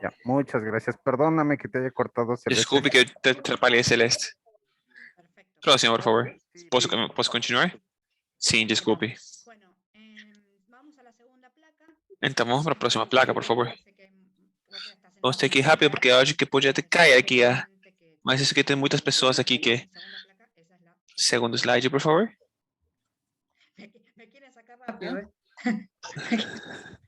Ya, muchas gracias. Perdóname que te haya cortado, Celeste. Desculpe que eu te atrapalhei, Celeste. Perfecto. Próximo, por favor. Sí, Posso continuar? Sim, desculpe. Bueno, vamos a la segunda placa. Então vamos para a próxima placa, por favor. Sé que vos estás Vamos ter sentado que ir rápido porque eu acho que podia até cair aqui. seguramente que Mas isso aqui tem muitas pessoas aqui que... segunda placa, esa es la Segundo slide, por favor. me quieren sacar rápido, ¿eh?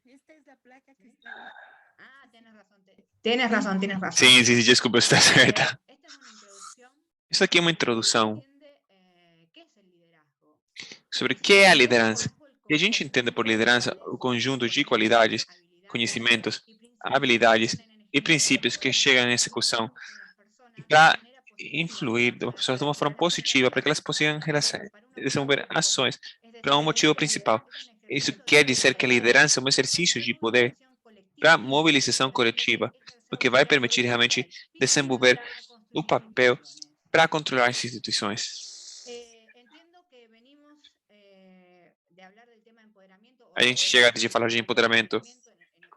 Esta es la placa que está ahí. Ah, tienes razón. Tienes razón, tienes razón. Sim, sim, desculpa, está certa. Esta es una introducción. Isso aqui é uma introdução Entiende, ¿qué es el liderazgo? sobre o que é a liderança. E a gente entende por liderança o conjunto de qualidades, conhecimentos, habilidades e princípios que chegam à execução para influir de uma pessoa de uma forma positiva, para que elas possam desenvolver ações para um motivo principal. Isso quer dizer que a liderança é um exercício de poder para mobilização coletiva, o que vai permitir realmente desenvolver o papel para controlar as instituições. Entiendo que venimos de hablar del tema de empoderamiento. A gente chega de falar de empoderamento. En nuestra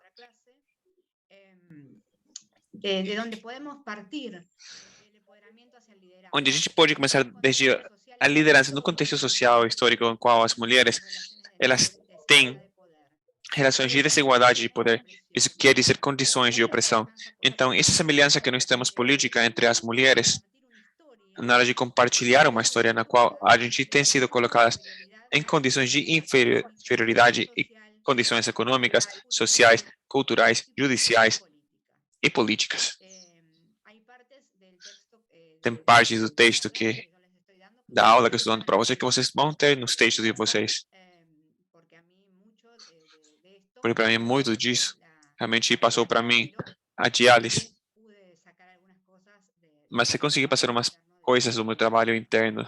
clase, de onde podemos partir el empoderamiento hacia el liderazgo. Onde a gente pode começar desde a liderança no contexto social histórico em qual as mulheres elas têm relações de desigualdade de poder. Isso quer dizer condições de opressão. Então, essa semelhança que nós temos política entre as mulheres, na hora de compartilhar uma história na qual a gente tem sido colocadas em condições de inferioridade e condições econômicas, sociais, culturais, judiciais e políticas. Tem partes do texto que da aula que eu estou dando para vocês que vocês vão ter nos textos de vocês. Porque para mim muito disso realmente passou para mim a diálise. Mas você conseguiu passar umas coisas do meu trabalho interno.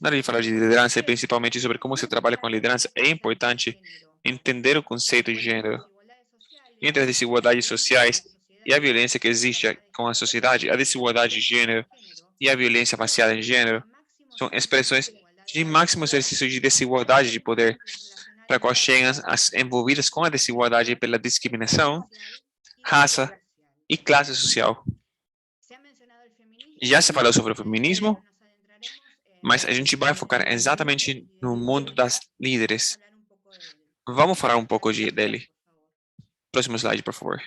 Na hora de falar de liderança, e principalmente sobre como você trabalha com a liderança, é importante entender o conceito de gênero. Entre as desigualdades sociais e a violência que existe com a sociedade, a desigualdade de gênero e a violência baseada em gênero são expressões de máximo exercício de desigualdade de poder, para qual chegam as envolvidas com a desigualdade pela discriminação, raça e classe social. Já se falou sobre o feminismo, mas a gente vai focar exatamente no mundo das líderes. Vamos falar um pouco dele. Próximo slide, por favor.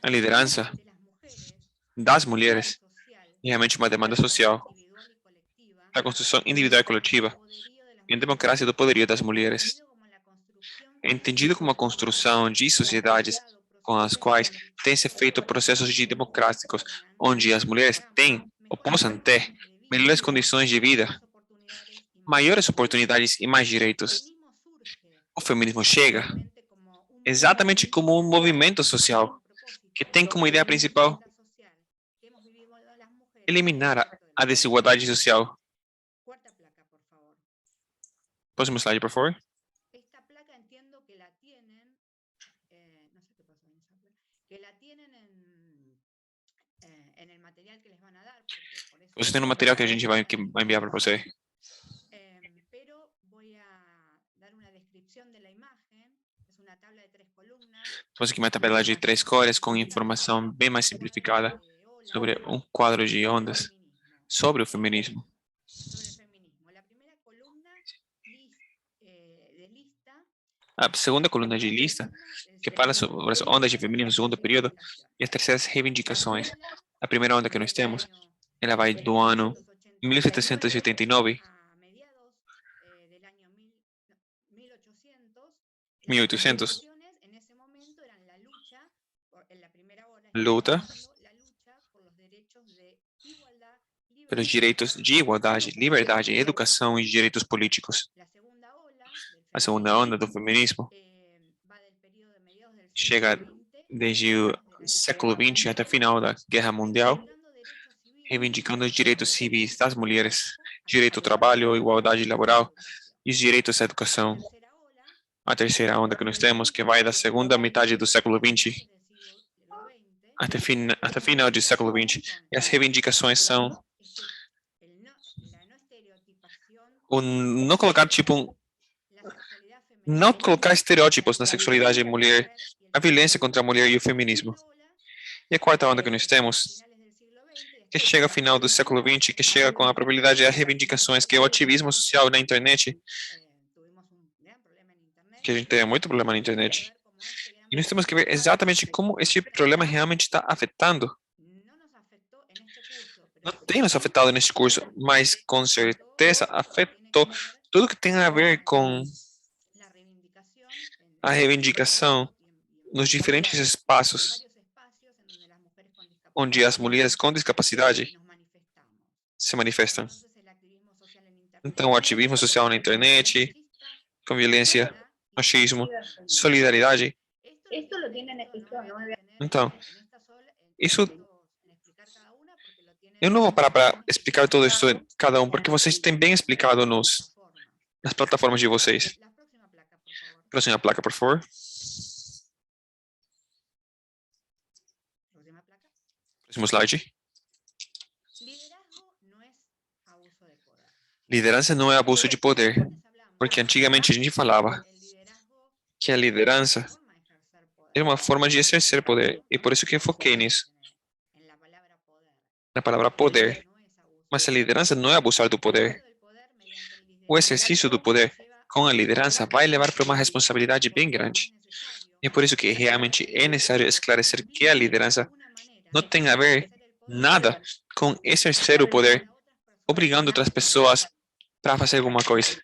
A liderança das mulheres é realmente uma demanda social para a construção individual e coletiva e a democracia do poderio das mulheres. É entendido como a construção de sociedades com as quais tem se feito processos de democráticos, onde as mulheres têm ou possam ter melhores condições de vida, maiores oportunidades e mais direitos. O feminismo chega exatamente como um movimento social que tem como ideia principal eliminar a desigualdade social. Próximo slide, por favor. Você tem um material que a gente vai enviar para você. Temos aqui uma tabela de 3 cores com informação bem mais simplificada sobre um quadro de ondas sobre o feminismo. A segunda coluna de lista, que fala sobre as ondas de feminismo no segundo período, e as terceiras reivindicações. A primeira onda que nós temos, ela vai do ano 1789 1800, luta pelos direitos de igualdade, liberdade, educação e direitos políticos. A segunda onda do feminismo chega desde o século XX até o final da Guerra Mundial, reivindicando os direitos civis das mulheres, direito ao trabalho, igualdade laboral e os direitos à educação. A terceira onda que nós temos, que vai da segunda metade do século XX até final do século XX, e as reivindicações são não colocar não colocar estereótipos na sexualidade da mulher, a violência contra a mulher e o feminismo. E a quarta onda que nós temos, que chega ao final do século XX, que chega com a probabilidade das reivindicações, que é o ativismo social na internet, que a gente tem muito problema na internet. E nós temos que ver exatamente como esse problema realmente está afetando. Não tem nos afetado nesse curso, mas com certeza afetou tudo que tem a ver com a reivindicação nos diferentes espaços onde as mulheres com discapacidade se manifestam. Então, o ativismo social na internet, com violência, machismo, solidariedade. Então, isso eu não vou parar para explicar tudo isso cada um, porque vocês têm bem explicado nas plataformas de vocês. Próxima placa, por favor. Próximo slide. Liderança não é abuso de poder, porque antigamente a gente falava que a liderança era uma forma de exercer poder, e por isso que eu foquei nisso, na palavra poder. Mas a liderança não é abusar do poder. O exercício do poder com a liderança vai levar para uma responsabilidade bem grande. E é por isso que realmente é necessário esclarecer que a liderança não tem a ver nada com exercer o poder, obrigando outras pessoas para fazer alguma coisa.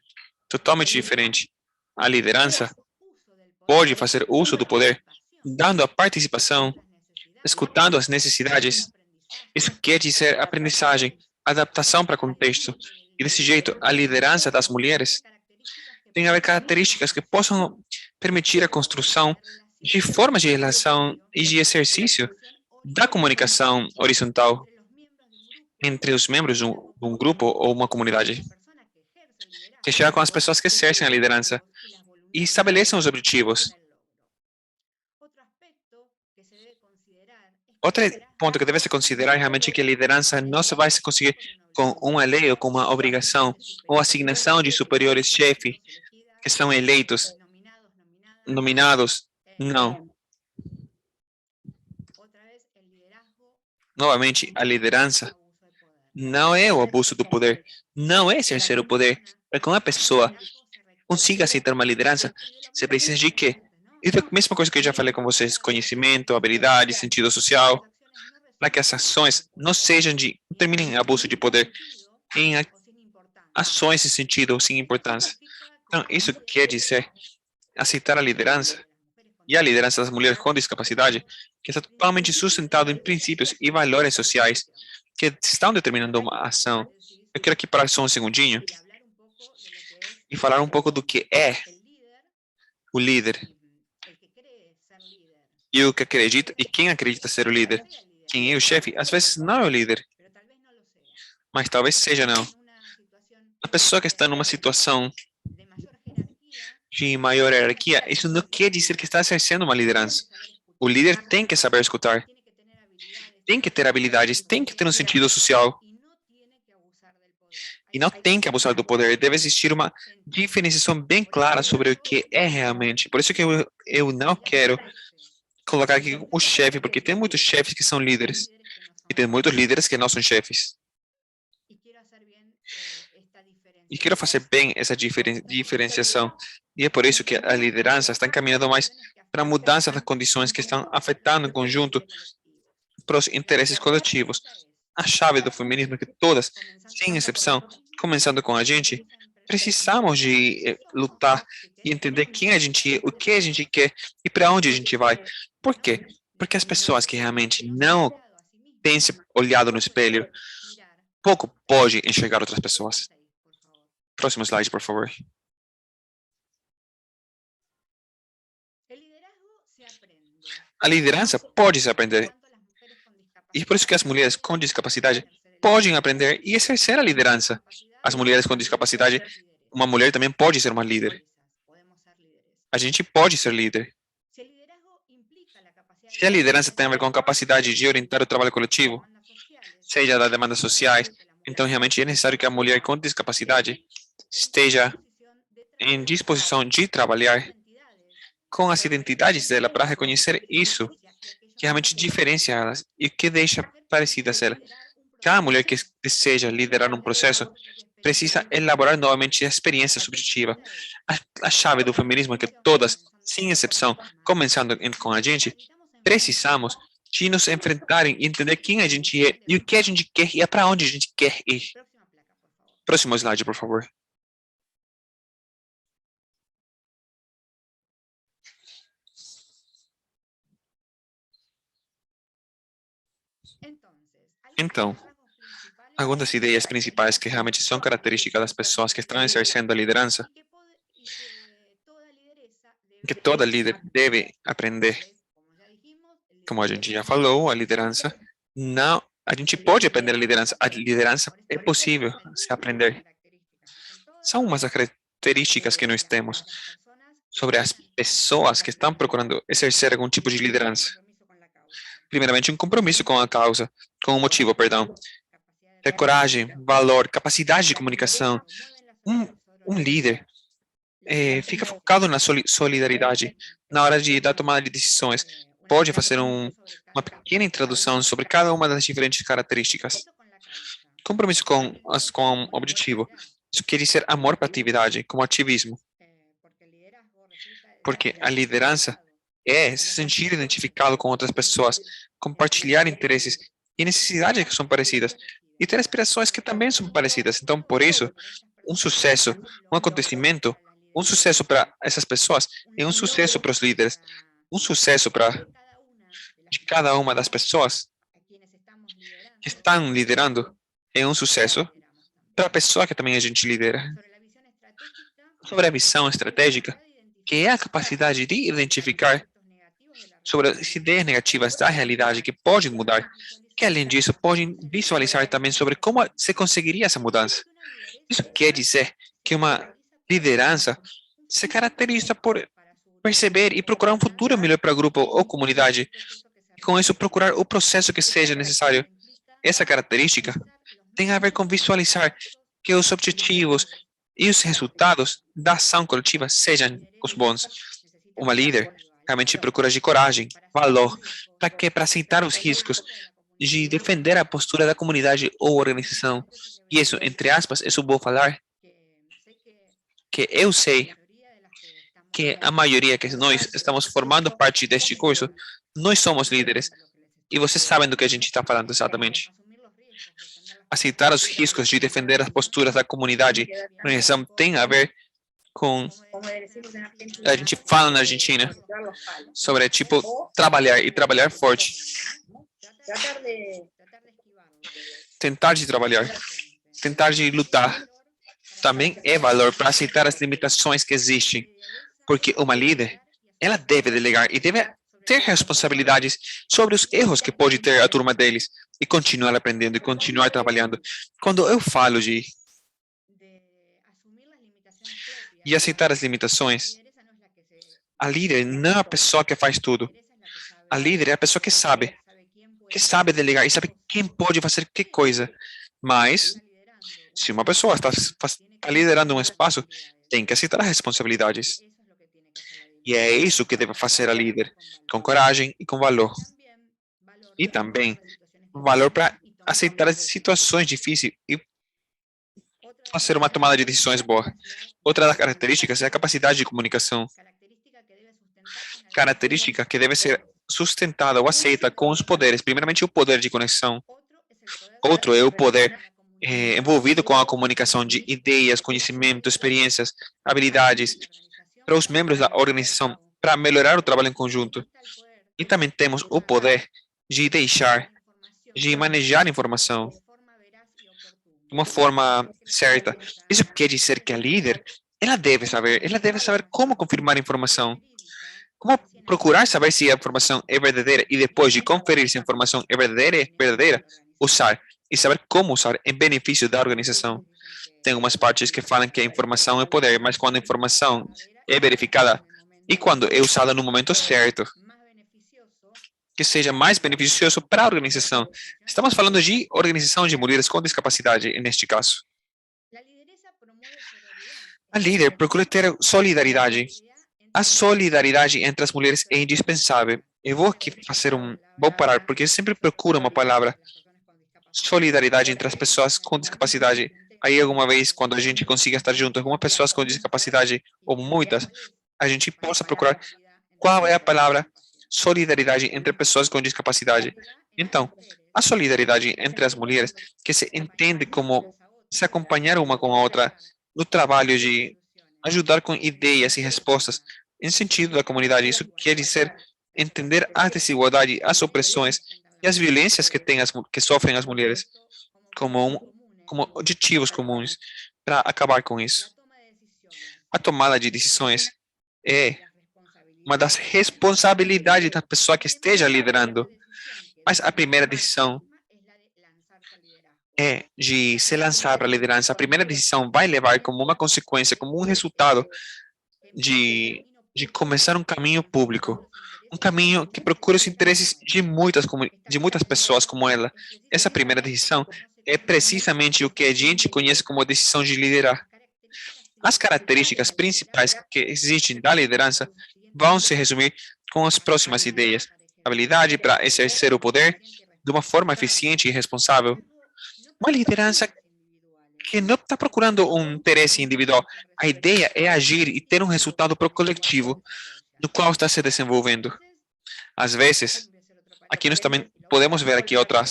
Totalmente diferente. A liderança pode fazer uso do poder, dando a participação, escutando as necessidades. Isso quer dizer aprendizagem, adaptação para contexto. E desse jeito, a liderança das mulheres tem a ver características que possam permitir a construção de formas de relação e de exercício da comunicação horizontal entre os membros de um grupo ou uma comunidade, que chega com as pessoas que exercem a liderança e estabeleçam os objetivos. Outro ponto que deve se considerar realmente é que a liderança não se vai se conseguir com uma lei ou com uma obrigação ou assignação de superiores chefe que são eleitos, nominados. Não. Novamente, a liderança não é o abuso do poder, não é exercer o poder. Para que uma pessoa consiga aceitar uma liderança, você precisa de quê? Isso é a mesma coisa que eu já falei com vocês, conhecimento, habilidade, sentido social, para que as ações não terminem em abuso de poder, em ações sem sentido ou sem importância. Então, isso quer dizer aceitar a liderança e a liderança das mulheres com discapacidade, que está totalmente sustentado em princípios e valores sociais que estão determinando uma ação. Eu quero aqui parar só um segundinho e falar um pouco do que é o líder e o que acredita e quem acredita ser o líder. Quem é o chefe, às vezes não é o líder, mas talvez seja não. A pessoa que está numa situação de maior hierarquia, isso não quer dizer que está exercendo uma liderança. O líder tem que saber escutar, tem que ter habilidades, tem que ter um sentido social e não tem que abusar do poder. Deve existir uma diferenciação bem clara sobre o que é realmente. Por isso que eu não quero colocar aqui o chefe, porque tem muitos chefes que são líderes e tem muitos líderes que não são chefes. E quero fazer bem essa diferenciação. E é por isso que a liderança está encaminhando mais para a mudança das condições que estão afetando o conjunto para os interesses coletivos. A chave do feminismo é que todas, sem exceção, começando com a gente, precisamos de lutar e entender quem a gente é, o que a gente quer e para onde a gente vai. Por quê? Porque as pessoas que realmente não têm se olhado no espelho, pouco pode enxergar outras pessoas. Próximo slide, por favor. A liderança pode se aprender. E por isso que as mulheres com discapacidade podem aprender e exercer a liderança. As mulheres com discapacidade, uma mulher também pode ser uma líder. A gente pode ser líder. Se a liderança tem a ver com a capacidade de orientar o trabalho coletivo, seja das demandas sociais, Então, realmente é necessário que a mulher com discapacidade esteja em disposição de trabalhar com as identidades dela para reconhecer isso, que realmente diferencia elas e que deixa parecidas ela. Cada mulher que deseja liderar um processo precisa elaborar novamente a experiência subjetiva. A chave do feminismo é que todas, sem exceção, começando com a gente, precisamos de nos enfrentarem e entender quem a gente é e o que a gente quer e para onde a gente quer ir. Próximo slide, por favor. Então, algumas ideias principais que realmente são características das pessoas que estão exercendo a liderança, que toda líder deve aprender. Como a gente já falou, a liderança não, a gente pode aprender a liderança é possível se aprender. São umas das características que nós temos sobre as pessoas que estão procurando exercer algum tipo de liderança. Primeiramente, um compromisso com a causa, com o motivo, perdão. Ter coragem, valor, capacidade de comunicação. Um líder fica focado na solidariedade na hora de dar tomada de decisões. Pode fazer uma pequena introdução sobre cada uma das diferentes características. Compromisso com o objetivo. Isso quer dizer amor para a atividade, como ativismo. Porque a liderança é se sentir identificado com outras pessoas, compartilhar interesses e necessidades que são parecidas, e ter aspirações que também são parecidas. Então, por isso, um sucesso, um acontecimento, um sucesso para essas pessoas é um sucesso para os líderes, um sucesso para de cada uma das pessoas que estão liderando é um sucesso para a pessoa que também a gente lidera. Sobre a visão estratégica, que é a capacidade de identificar sobre as ideias negativas da realidade que podem mudar, que além disso podem visualizar também sobre como se conseguiria essa mudança. Isso quer dizer que uma liderança se caracteriza por perceber e procurar um futuro melhor para o grupo ou comunidade, e com isso procurar o processo que seja necessário. Essa característica tem a ver com visualizar que os objetivos e os resultados da ação coletiva sejam os bons. Uma líder realmente procura de coragem, valor, para quê? Para aceitar os riscos, de defender a postura da comunidade ou organização. E isso, entre aspas, isso vou falar, que eu sei que a maioria que nós estamos formando parte deste curso, nós somos líderes. E vocês sabem do que a gente está falando exatamente. Aceitar os riscos de defender as posturas da comunidade, organização, tem a ver com, a gente fala na Argentina, sobre, tipo, trabalhar e trabalhar forte. Tentar de trabalhar, tentar de lutar, também é valor para aceitar as limitações que existem. Porque uma líder, ela deve delegar e deve ter responsabilidades sobre os erros que pode ter a turma deles e continuar aprendendo e continuar trabalhando. Quando eu falo de aceitar as limitações, a líder não é a pessoa que faz tudo. A líder é a pessoa que sabe delegar e sabe quem pode fazer que coisa. Mas, se uma pessoa está liderando um espaço, tem que aceitar as responsabilidades. E é isso que deve fazer a líder, com coragem e com valor. E também valor para aceitar as situações difíceis e fazer uma tomada de decisões boa. Outra das características é a capacidade de comunicação. Característica que deve ser sustentada ou aceita com os poderes. Primeiramente, o poder de conexão. Outro é o poder envolvido com a comunicação de ideias, conhecimento, experiências, habilidades para os membros da organização para melhorar o trabalho em conjunto. E também temos o poder de manejar informação de uma forma certa. Isso quer dizer que a líder, ela deve saber como confirmar a informação, como procurar saber se a informação é verdadeira e depois de conferir se a informação é verdadeira, usar e saber como usar em benefício da organização. Tem umas partes que falam que a informação é poder, mas quando a informação é verificada e quando é usada no momento certo, que seja mais beneficioso para a organização. Estamos falando de organização de mulheres com discapacidade, neste caso. A líder procura ter solidariedade. A solidariedade entre as mulheres é indispensável. Eu vou parar, porque eu sempre procuro uma palavra solidariedade entre as pessoas com discapacidade. Aí, alguma vez, quando a gente consiga estar junto com pessoas com discapacidade, ou muitas, a gente possa procurar qual é a palavra solidariedade entre pessoas com discapacidade. Então, a solidariedade entre as mulheres, que se entende como se acompanhar uma com a outra no trabalho de ajudar com ideias e respostas em sentido da comunidade. Isso quer dizer entender a desigualdade, as opressões e as violências que sofrem as mulheres como objetivos comuns para acabar com isso. A tomada de decisões é uma das responsabilidades da pessoa que esteja liderando, mas a primeira decisão é de se lançar para a liderança. A primeira decisão vai levar como uma consequência, como um resultado de começar um caminho público, um caminho que procura os interesses de muitas pessoas como ela. Essa primeira decisão é precisamente o que a gente conhece como decisão de liderar. As características principais que existem da liderança vão se resumir com as próximas ideias: habilidade para exercer o poder de uma forma eficiente e responsável, uma liderança que não está procurando um interesse individual. A ideia é agir e ter um resultado para o coletivo no qual está se desenvolvendo. Às vezes, aqui nós também podemos ver aqui outra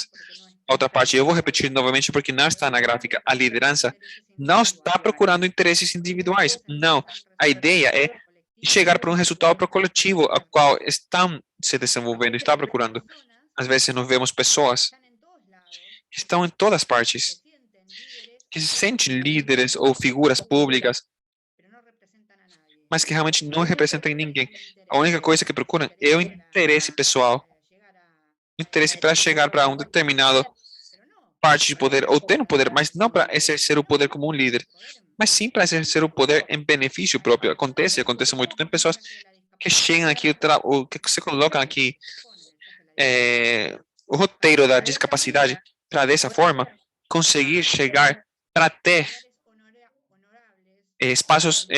parte. Eu vou repetir novamente porque não está na gráfica. A liderança não está procurando interesses individuais. Não. A ideia é chegar para um resultado para o coletivo, a qual estão se desenvolvendo, está procurando. Às vezes nós vemos pessoas que estão em todas partes, que se sentem líderes ou figuras públicas, mas que realmente não representam ninguém. A única coisa que procuram é o interesse pessoal, o interesse para chegar para um determinado parte de poder, ou ter um poder, mas não para exercer o poder como um líder, mas sim para exercer o poder em benefício próprio. Acontece muito. Tem pessoas que chegam aqui, ou que se colocam aqui o roteiro da discapacidade para, dessa forma, conseguir chegar para ter espaços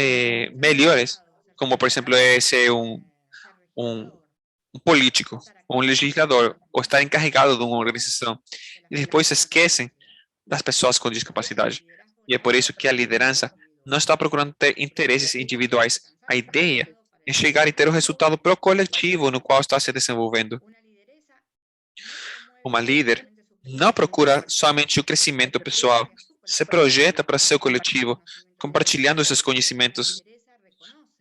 melhores, como, por exemplo, ser um político, um legislador, ou estar encarregado de uma organização. E depois se esquecem das pessoas com discapacidade. E é por isso que a liderança não está procurando ter interesses individuais. A ideia é chegar e ter o resultado pro coletivo no qual está se desenvolvendo. Uma líder não procura somente o crescimento pessoal, se projeta para seu coletivo, compartilhando seus conhecimentos.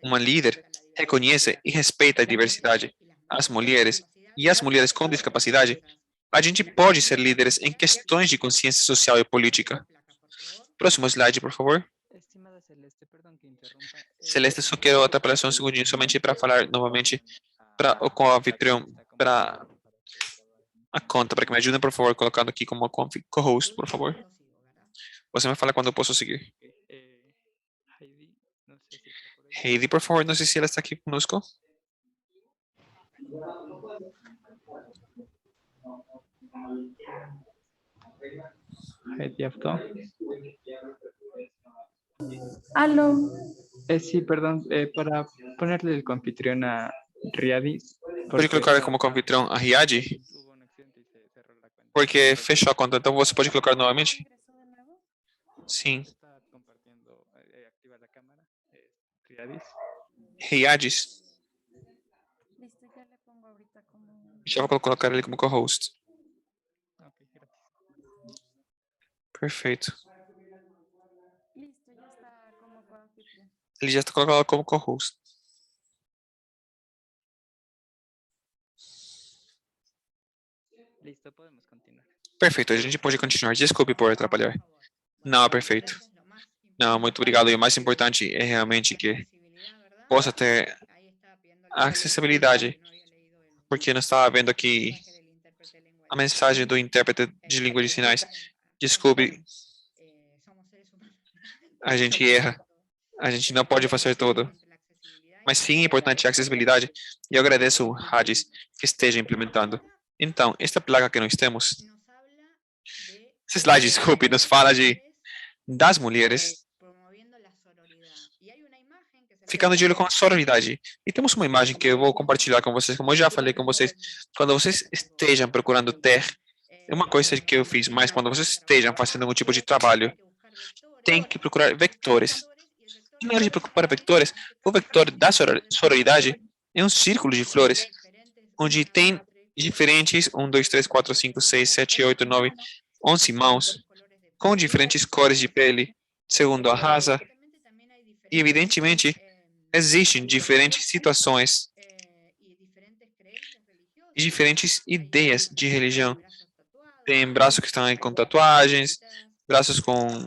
Uma líder reconhece e respeita a diversidade, as mulheres e as mulheres com discapacidade. A gente pode ser líderes em questões de consciência social e política. Próximo slide, por favor. Estimada Celeste, perdão que interrumpa. Celeste, só quero atrapalhar só um segundinho, somente para falar novamente com o anfitrião, para a conta, para que me ajudem, por favor, colocando aqui como co-host, por favor. Você me fala quando eu posso seguir. Heidi, não sei se está por aí. Heidi, por favor, não sei se ela está aqui conosco. Heidi Afton. Aló. Sí, perdón, para ponerle el confitrión a Riadis. Pode colocar como anfitrião a Riad, Hubo un accidente y se cerró la cuenta. porque fechou a conta. Então você pode colocar novamente? Sim. Está compartiendo, activa la cámara. Riadis. Riades. Listo, ya le pongo ahorita como. Já vou colocar ele como co-host. Ok, gracias. Perfeito. Listo, ya está como anfitrión. Ele já está colocado como co-host. Listo, podemos continuar. Perfeito, a gente pode continuar. Desculpe por atrapalhar. Não, perfeito. Não, muito obrigado. E o mais importante é realmente que possa ter acessibilidade, porque nós estava vendo aqui a mensagem do intérprete de língua de sinais. Desculpe, a gente erra. A gente não pode fazer tudo. mas sim é importante a acessibilidade. E eu agradeço, Hadis, que esteja implementando. Então, esta placa que nós temos, esse slide, desculpe, nos fala das mulheres ficando de olho com a sororidade. E temos uma imagem que eu vou compartilhar com vocês, como eu já falei com vocês. Quando vocês estejam procurando ter, é uma coisa que eu fiz, mas quando vocês estejam fazendo algum tipo de trabalho, tem que procurar vetores. E na hora de procurar vetores, o vetor da sororidade é um círculo de flores, onde tem diferentes 1, 2, 3, 4, 5, 6, 7, 8, 9, 11 mãos, com diferentes cores de pele, segundo a raça. E, evidentemente, existem diferentes situações e diferentes ideias de religião. Tem braços que estão aí com tatuagens, braços com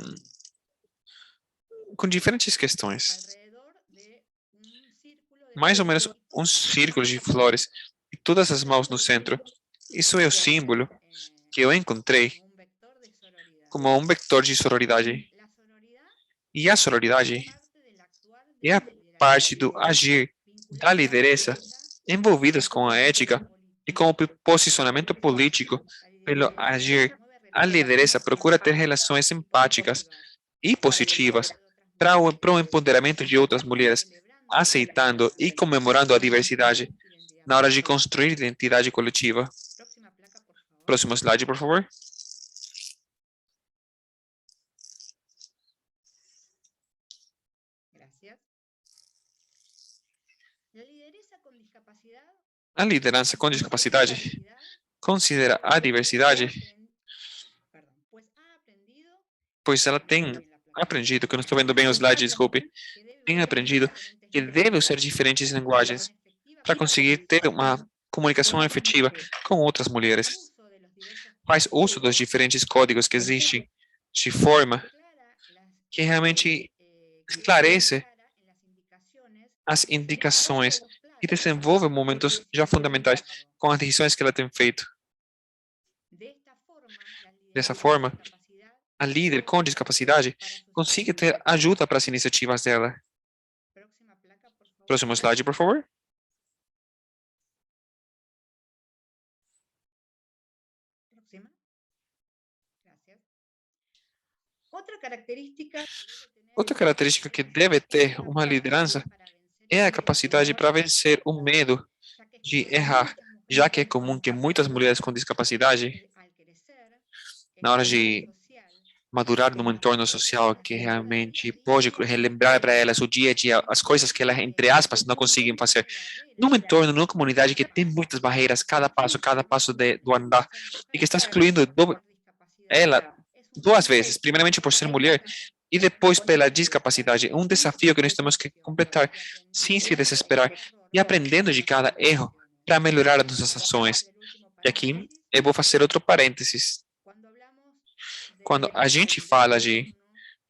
diferentes questões. Mais ou menos um círculo de flores e todas as mãos no centro. Isso é o símbolo que eu encontrei como um vetor de sororidade. E a sororidade é a parte do agir da liderança envolvidas com a ética e com o posicionamento político. Pelo agir, a liderança procura ter relações empáticas e positivas para o empoderamento de outras mulheres, aceitando e comemorando a diversidade na hora de construir identidade coletiva. Próximo slide, por favor. A liderança com discapacidade considera a diversidade, pois ela tem aprendido, que eu não estou vendo bem os slides, desculpe, tem aprendido que deve usar diferentes linguagens para conseguir ter uma comunicação efetiva com outras mulheres. Faz uso dos diferentes códigos que existem de forma que realmente esclarece as indicações e desenvolve momentos já fundamentais com as decisões que ela tem feito. Dessa forma, a líder com discapacidade consiga ter ajuda para as iniciativas dela. Próximo slide, por favor. Outra característica que deve ter uma liderança é a capacidade para vencer o medo de errar, já que é comum que muitas mulheres com discapacidade, na hora de madurar num entorno social que realmente pode relembrar para elas o dia a dia, as coisas que elas, entre aspas, não conseguem fazer. Num entorno, numa comunidade que tem muitas barreiras, cada passo do andar, e que está excluindo ela duas vezes, primeiramente por ser mulher e depois pela discapacidade. É um desafio que nós temos que completar sem se desesperar e aprendendo de cada erro para melhorar as nossas ações. E aqui eu vou fazer outro parênteses. Quando a gente fala de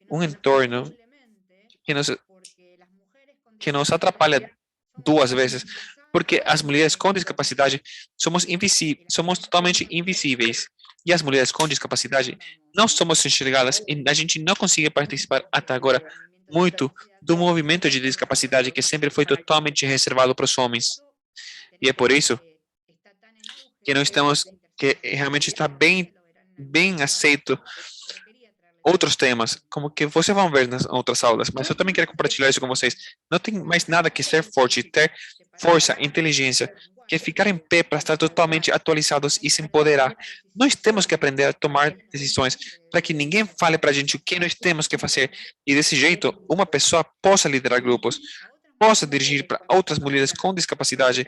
um entorno que nos atrapalha duas vezes, porque as mulheres com discapacidade somos totalmente invisíveis. E as mulheres com discapacidade não somos enxergadas e a gente não consegue participar até agora muito do movimento de discapacidade que sempre foi totalmente reservado para os homens. E é por isso que nós estamos, que realmente está bem aceito outros temas, como que vocês vão ver nas outras aulas, mas eu também quero compartilhar isso com vocês. Não tem mais nada que ser forte, ter força, inteligência, que ficar em pé para estar totalmente atualizados e se empoderar. Nós temos que aprender a tomar decisões para que ninguém fale para a gente o que nós temos que fazer e desse jeito uma pessoa possa liderar grupos, possa dirigir para outras mulheres com discapacidade,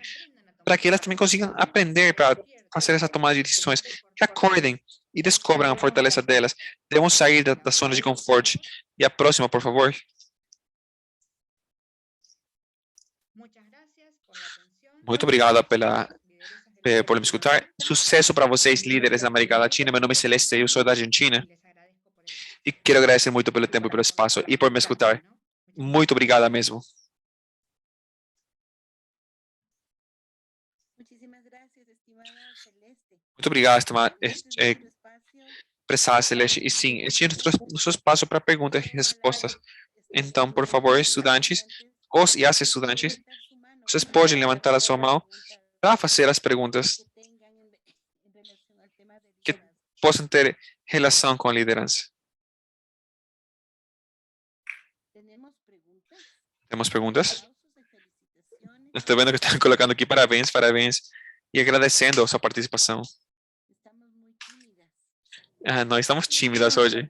para que elas também consigam aprender para fazer essa tomada de decisões, que acordem e descobram a fortaleza delas. Devemos sair da zona de conforto. E a próxima, por favor. Muito obrigado por me escutar. Sucesso para vocês, líderes da América Latina. Meu nome é Celeste, eu sou da Argentina. E quero agradecer muito pelo tempo e pelo espaço e por me escutar. Muito obrigada mesmo. Muito obrigado, estimada Celeste. E sim, este é o nosso espaço para perguntas e respostas. Então, por favor, estudantes, os e as estudantes, vocês podem levantar a sua mão para fazer as perguntas que possam ter relação com a liderança. Temos perguntas? Estou vendo que estão colocando aqui parabéns, parabéns, e agradecendo a sua participação. Nós estamos tímidas hoje.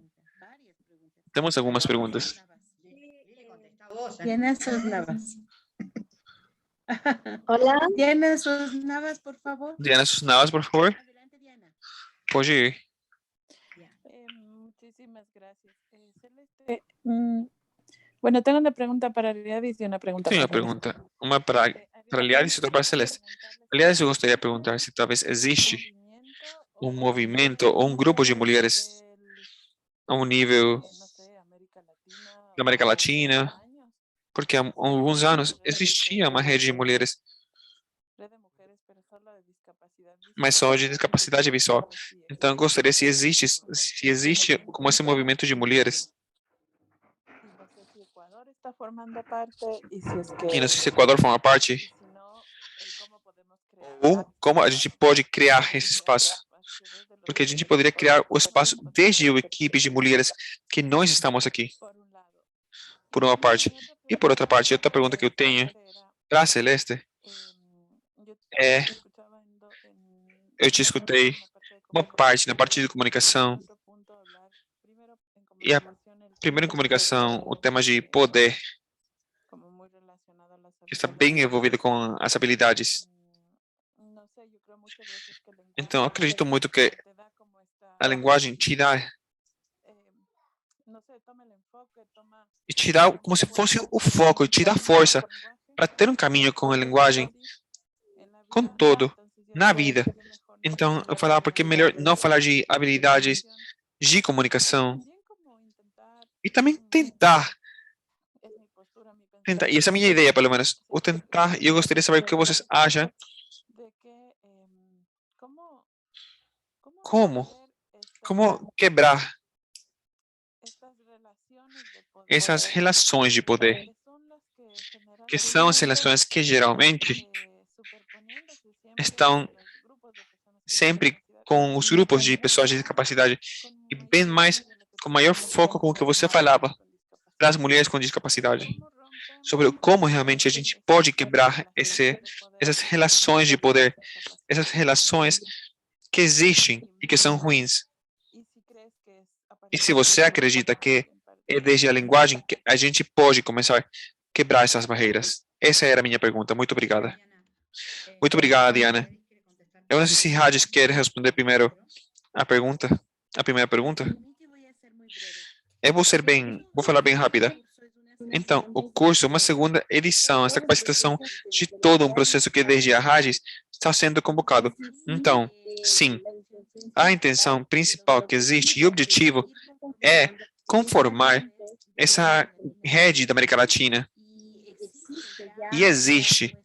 Temos algumas perguntas. Tiene sus navas. Hola. Tiene sus navas, por favor. Diana, sus navas, por favor. Adelante, Diana. Pode ir. Muchísimas gracias. Celeste, bueno, tengo una pregunta para Liadis y una pregunta Tenho uma para pergunta. Uma para Liadis e outra para Celeste. Liadis, eu gostaria de perguntar se talvez existe um movimento ou um grupo de mulheres a um nível da América Latina, porque há alguns anos existia uma rede de mulheres, mas só de discapacidade visual. Então, eu gostaria se existe como esse movimento de mulheres. E não sei se o Equador forma parte, ou como a gente pode criar esse espaço. Porque a gente poderia criar o espaço desde a equipe de mulheres que nós estamos aqui, por uma parte. E por outra parte, outra pergunta que eu tenho para a Celeste é, eu te escutei uma parte, na parte de comunicação, e a primeira em comunicação, o tema de poder, que está bem envolvido com as habilidades. Então, eu acredito muito que a linguagem te dá como se fosse o foco, e te dá força para ter um caminho com a linguagem, com todo, na vida. Então, eu falava porque é melhor não falar de habilidades de comunicação e também tentar, e essa é a minha ideia, pelo menos, o tentar, e eu gostaria de saber o que vocês acham. Como quebrar essas relações de poder, que são as relações que geralmente estão sempre com os grupos de pessoas de discapacidade, e bem mais, com maior foco com o que você falava, para as mulheres com discapacidade, sobre como realmente a gente pode quebrar essas relações de poder, essas relações que existem e que são ruins. E se você acredita que é desde a linguagem que a gente pode começar a quebrar essas barreiras? Essa era a minha pergunta. Muito obrigada. Muito obrigada, Diana. Eu não sei se Hades quer responder primeiro a primeira pergunta. Eu vou falar bem rápida. Então, o curso é uma segunda edição, essa capacitação de todo um processo que desde a Hades está sendo convocado. Então, sim, a intenção principal que existe e o objetivo é conformar essa rede da América Latina. E existe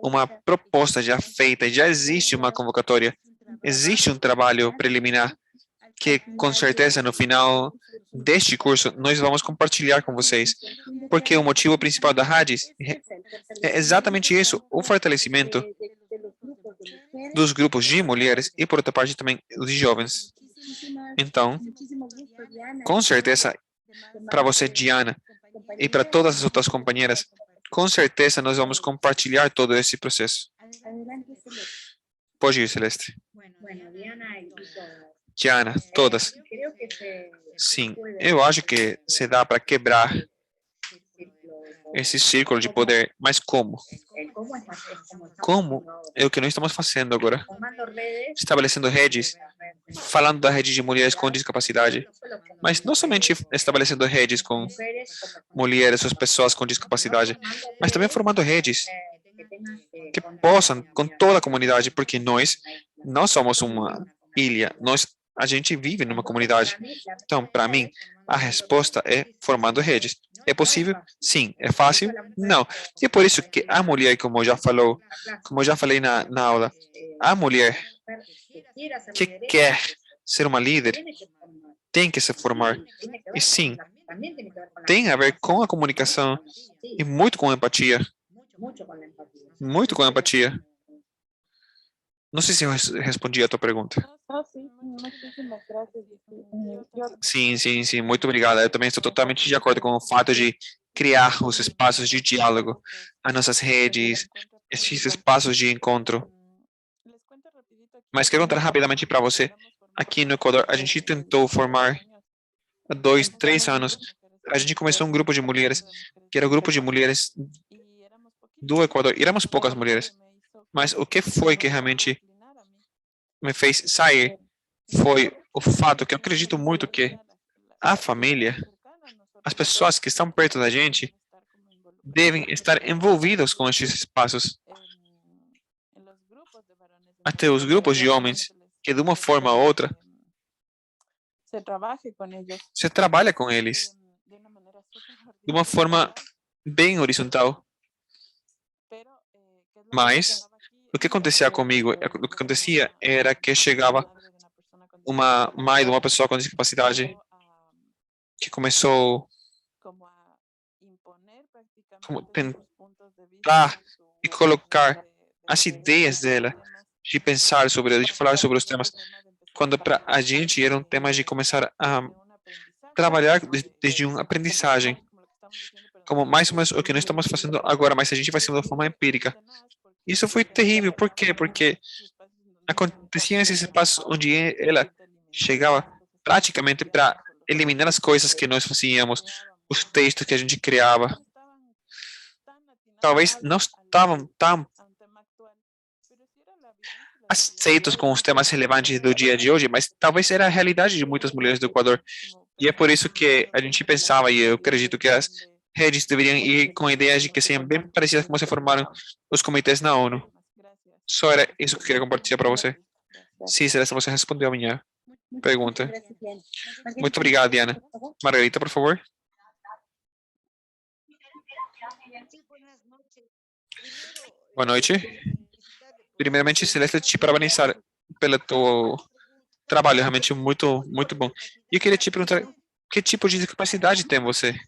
uma proposta já feita, já existe uma convocatória, existe um trabalho preliminar que, com certeza, no final deste curso, nós vamos compartilhar com vocês, porque o motivo principal da Hades é exatamente isso, o fortalecimento dos grupos de mulheres e, por outra parte, também os jovens. Então, com certeza, para você, Diana, e para todas as outras companheiras, com certeza nós vamos compartilhar todo esse processo. Pode ir, Celeste. Diana, todas. Sim, eu acho que se dá para quebrar esse círculo de poder, mas como? Como é o que nós estamos fazendo agora? Estabelecendo redes, falando da rede de mulheres com discapacidade, mas não somente estabelecendo redes com mulheres ou pessoas com discapacidade, mas também formando redes que possam, com toda a comunidade, porque nós não somos uma ilha, a gente vive numa comunidade. Então, para mim, a resposta é formando redes. É possível? Sim. É fácil? Não. E é por isso que a mulher, como eu já falei na aula, a mulher que quer ser uma líder tem que se formar. E sim, tem a ver com a comunicação e muito com empatia. Muito com empatia. Não sei se eu respondi a tua pergunta. Ah, sim, muchísimas gracias. Sim. Muito obrigado. Eu também estou totalmente de acordo com o fato de criar os espaços de diálogo, as nossas redes, esses espaços de encontro. Mas quero contar rapidamente para você. Aqui no Equador, a gente tentou formar há 2, 3 anos. A gente começou um grupo de mulheres, que era o grupo de mulheres do Equador. E éramos poucas mulheres. Mas o que foi que realmente me fez sair foi o fato que eu acredito muito que a família, as pessoas que estão perto da gente, devem estar envolvidas com esses espaços. Até os grupos de homens, que de uma forma ou outra, você trabalha com eles de uma forma bem horizontal. Mas o que acontecia comigo, o que acontecia era que chegava uma mãe de uma pessoa com discapacidade que começou como tentar e colocar as ideias dela de pensar sobre, de falar sobre os temas, quando para a gente eram temas de começar a trabalhar desde uma aprendizagem, como mais ou menos o que nós estamos fazendo agora, mas a gente vai sendo de forma empírica. Isso foi terrível. Por quê? Porque aconteciam esses espaços onde ela chegava praticamente para eliminar as coisas que nós fazíamos, os textos que a gente criava. Talvez não estavam tão aceitos com os temas relevantes do dia de hoje, mas talvez era a realidade de muitas mulheres do Equador. E é por isso que a gente pensava, e eu acredito que as redes deveriam ir com ideias de que sejam bem parecidas como se formaram os comitês na ONU. Só era isso que eu queria compartilhar para você. Sim, Celeste, você respondeu a minha pergunta. Muito obrigado, Diana. Margarita, por favor. Boa noite. Primeiramente, Celeste, te parabenizar pelo teu trabalho, realmente muito bom. E eu queria te perguntar, que tipo de discapacidade tem você?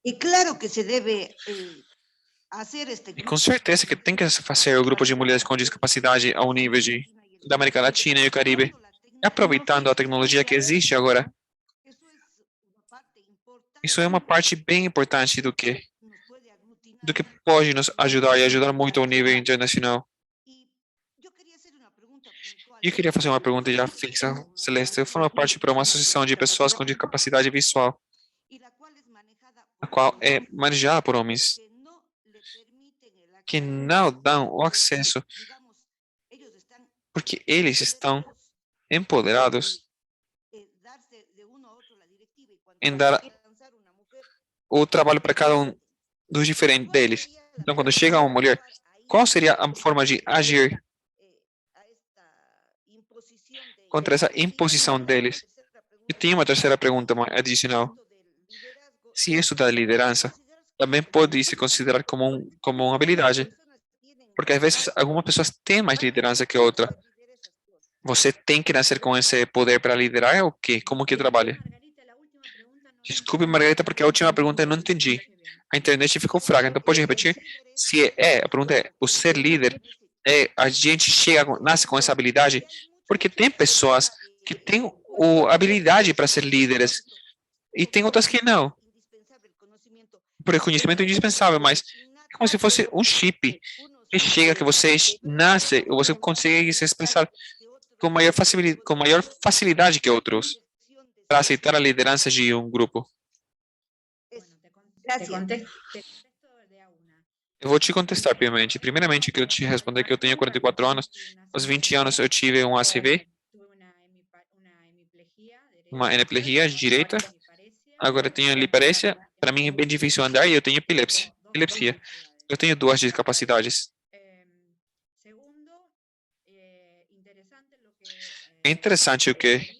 E claro que se deve E com certeza que tem que fazer o grupo de mulheres com discapacidade ao nível da América Latina e o Caribe, aproveitando a tecnologia que existe agora. Isso é uma parte bem importante do que pode nos ajudar e ajudar muito ao nível internacional. E eu queria fazer uma pergunta já fixa, Celeste. Eu formo parte para uma associação de pessoas com discapacidade visual, a qual é manejada por homens que não dão o acesso, porque eles estão empoderados em dar o trabalho para cada um dos diferentes deles. Então, quando chega uma mulher, qual seria a forma de agir contra essa imposição deles? E tem uma terceira pergunta adicional. Se isso da liderança também pode se considerar como uma habilidade, porque às vezes algumas pessoas têm mais liderança que outra. Você tem que nascer com esse poder para liderar ou o quê? Como que trabalha? Desculpe, Margarita, porque a última pergunta eu não entendi. A internet ficou fraca, então pode repetir? A pergunta é, o ser líder, a gente nasce com essa habilidade, porque tem pessoas que têm a habilidade para ser líderes e tem outras que não. Por conhecimento indispensável, mas é como se fosse um chip que chega, que você nasce, ou você consegue se expressar com maior facilidade que outros para aceitar a liderança de um grupo. Eu vou te contestar, primeiramente. Primeiramente, eu quero te responder que eu tenho 44 anos. Aos 20 anos, eu tive um ACV, uma hemiplegia direita. Agora eu tenho liparésia. Para mim é bem difícil andar e eu tenho epilepsia. Eu tenho 2 discapacidades. É interessante o que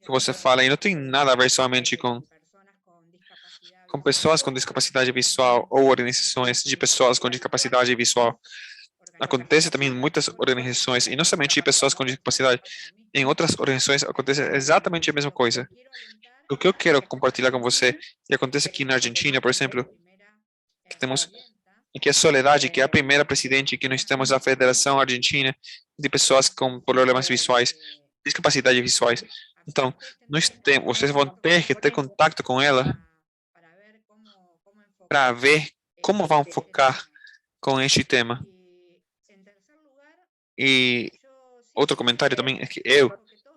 você fala, e não tem nada a ver somente com pessoas com discapacidade visual ou organizações de pessoas com discapacidade visual. acontece também em muitas organizações, e não somente pessoas com discapacidade, em outras organizações acontece exatamente a mesma coisa. O que eu quero compartilhar com você, e acontece aqui na Argentina, por exemplo, que temos, que a Soledade, que é a primeira presidente, que nós temos a Federação Argentina de Pessoas com Problemas Visuais, discapacidades visuais. Então, vocês vão ter que ter contato com ela para ver como vão focar com este tema. E outro comentário também é que eu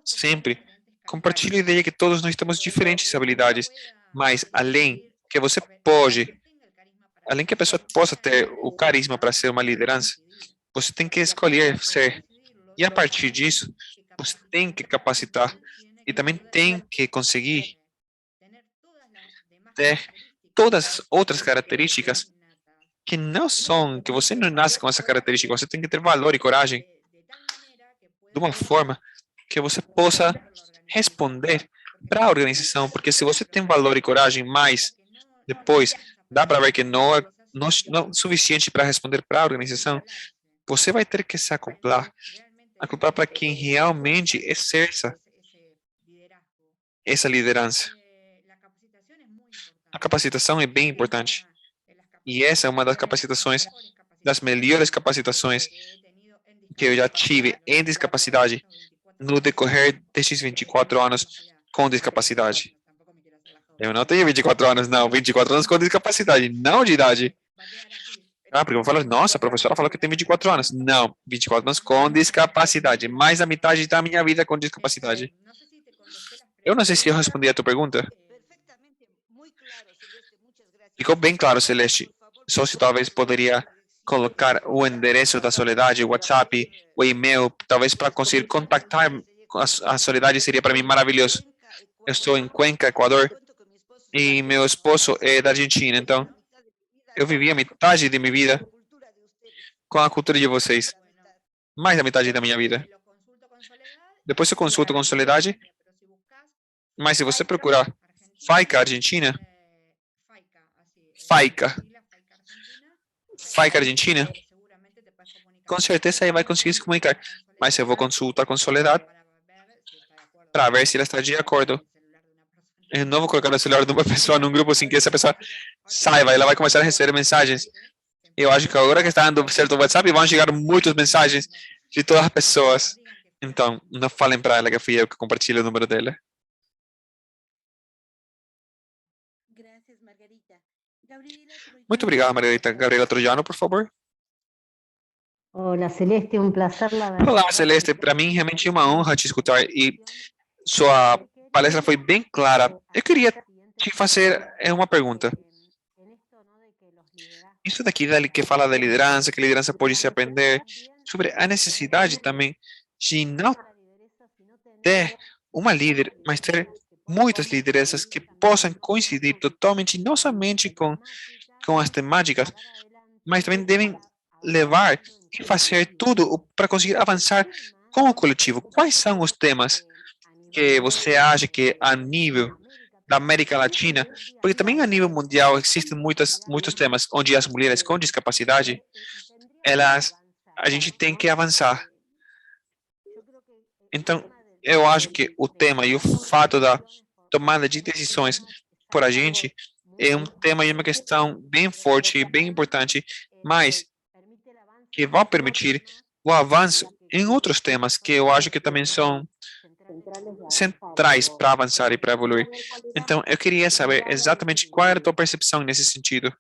sempre compartilho a ideia que todos nós temos diferentes habilidades, mas além que a pessoa possa ter o carisma para ser uma liderança, você tem que escolher ser. E a partir disso, você tem que capacitar e também tem que conseguir ter todas as outras características que você não nasce com essa característica, você tem que ter valor e coragem de uma forma que você possa responder para a organização, porque se você tem valor e coragem, mas depois dá para ver que não é suficiente para responder para a organização, você vai ter que se acoplar para quem realmente exerça essa liderança. A capacitação é bem importante. E essa é uma das melhores capacitações que eu já tive em discapacidade no decorrer destes 24 anos com discapacidade. Eu não tenho 24 anos, não. 24 anos com discapacidade, não de idade. Porque eu falo, nossa, a professora falou que tem 24 anos. Não, 24 anos com discapacidade. Mais da metade da minha vida com discapacidade. Eu não sei se eu respondi a tua pergunta. Ficou bem claro, Celeste. Só se talvez poderia colocar o endereço da Soledade, o WhatsApp, o e-mail, talvez para conseguir contactar a Soledade seria para mim maravilhoso. Eu estou em Cuenca, Equador, e meu esposo é da Argentina, então eu vivi a metade de minha vida com a cultura de vocês. Mais da metade da minha vida. Depois eu consulto com Soledade, mas se você procurar FAICA Argentina, FAICA Argentina, com certeza aí vai conseguir se comunicar. Mas eu vou consultar com Soledade para ver se ela está de acordo. Eu não vou colocar o celular de uma pessoa num grupo sem que essa pessoa saiba. Ela vai começar a receber mensagens. Eu acho que agora que está dando certo o WhatsApp, vão chegar muitas mensagens de todas as pessoas. Então, não falem para ela que fui eu que compartilhei o número dela. Muito obrigado, Margarita. Gabriela Trojano, por favor. Olá, Celeste, um prazer. Olá, Celeste. Para mim, realmente é uma honra te escutar e sua palestra foi bem clara. Eu queria te fazer uma pergunta. Isso daqui que fala da liderança, que a liderança pode se aprender, sobre a necessidade também de não ter uma líder, mas ter muitas lideranças que possam coincidir totalmente, não somente com as temáticas, mas também devem levar e fazer tudo para conseguir avançar com o coletivo. Quais são os temas que você acha que a nível da América Latina, porque também a nível mundial existem muitos temas onde as mulheres com discapacidade, a gente tem que avançar. Então, eu acho que o tema e o fato da tomada de decisões por a gente é um tema e uma questão bem forte e bem importante, mas que vão permitir o avanço em outros temas que eu acho que também são centrais para avançar e para evoluir. Então, eu queria saber exatamente qual era a tua percepção nesse sentido.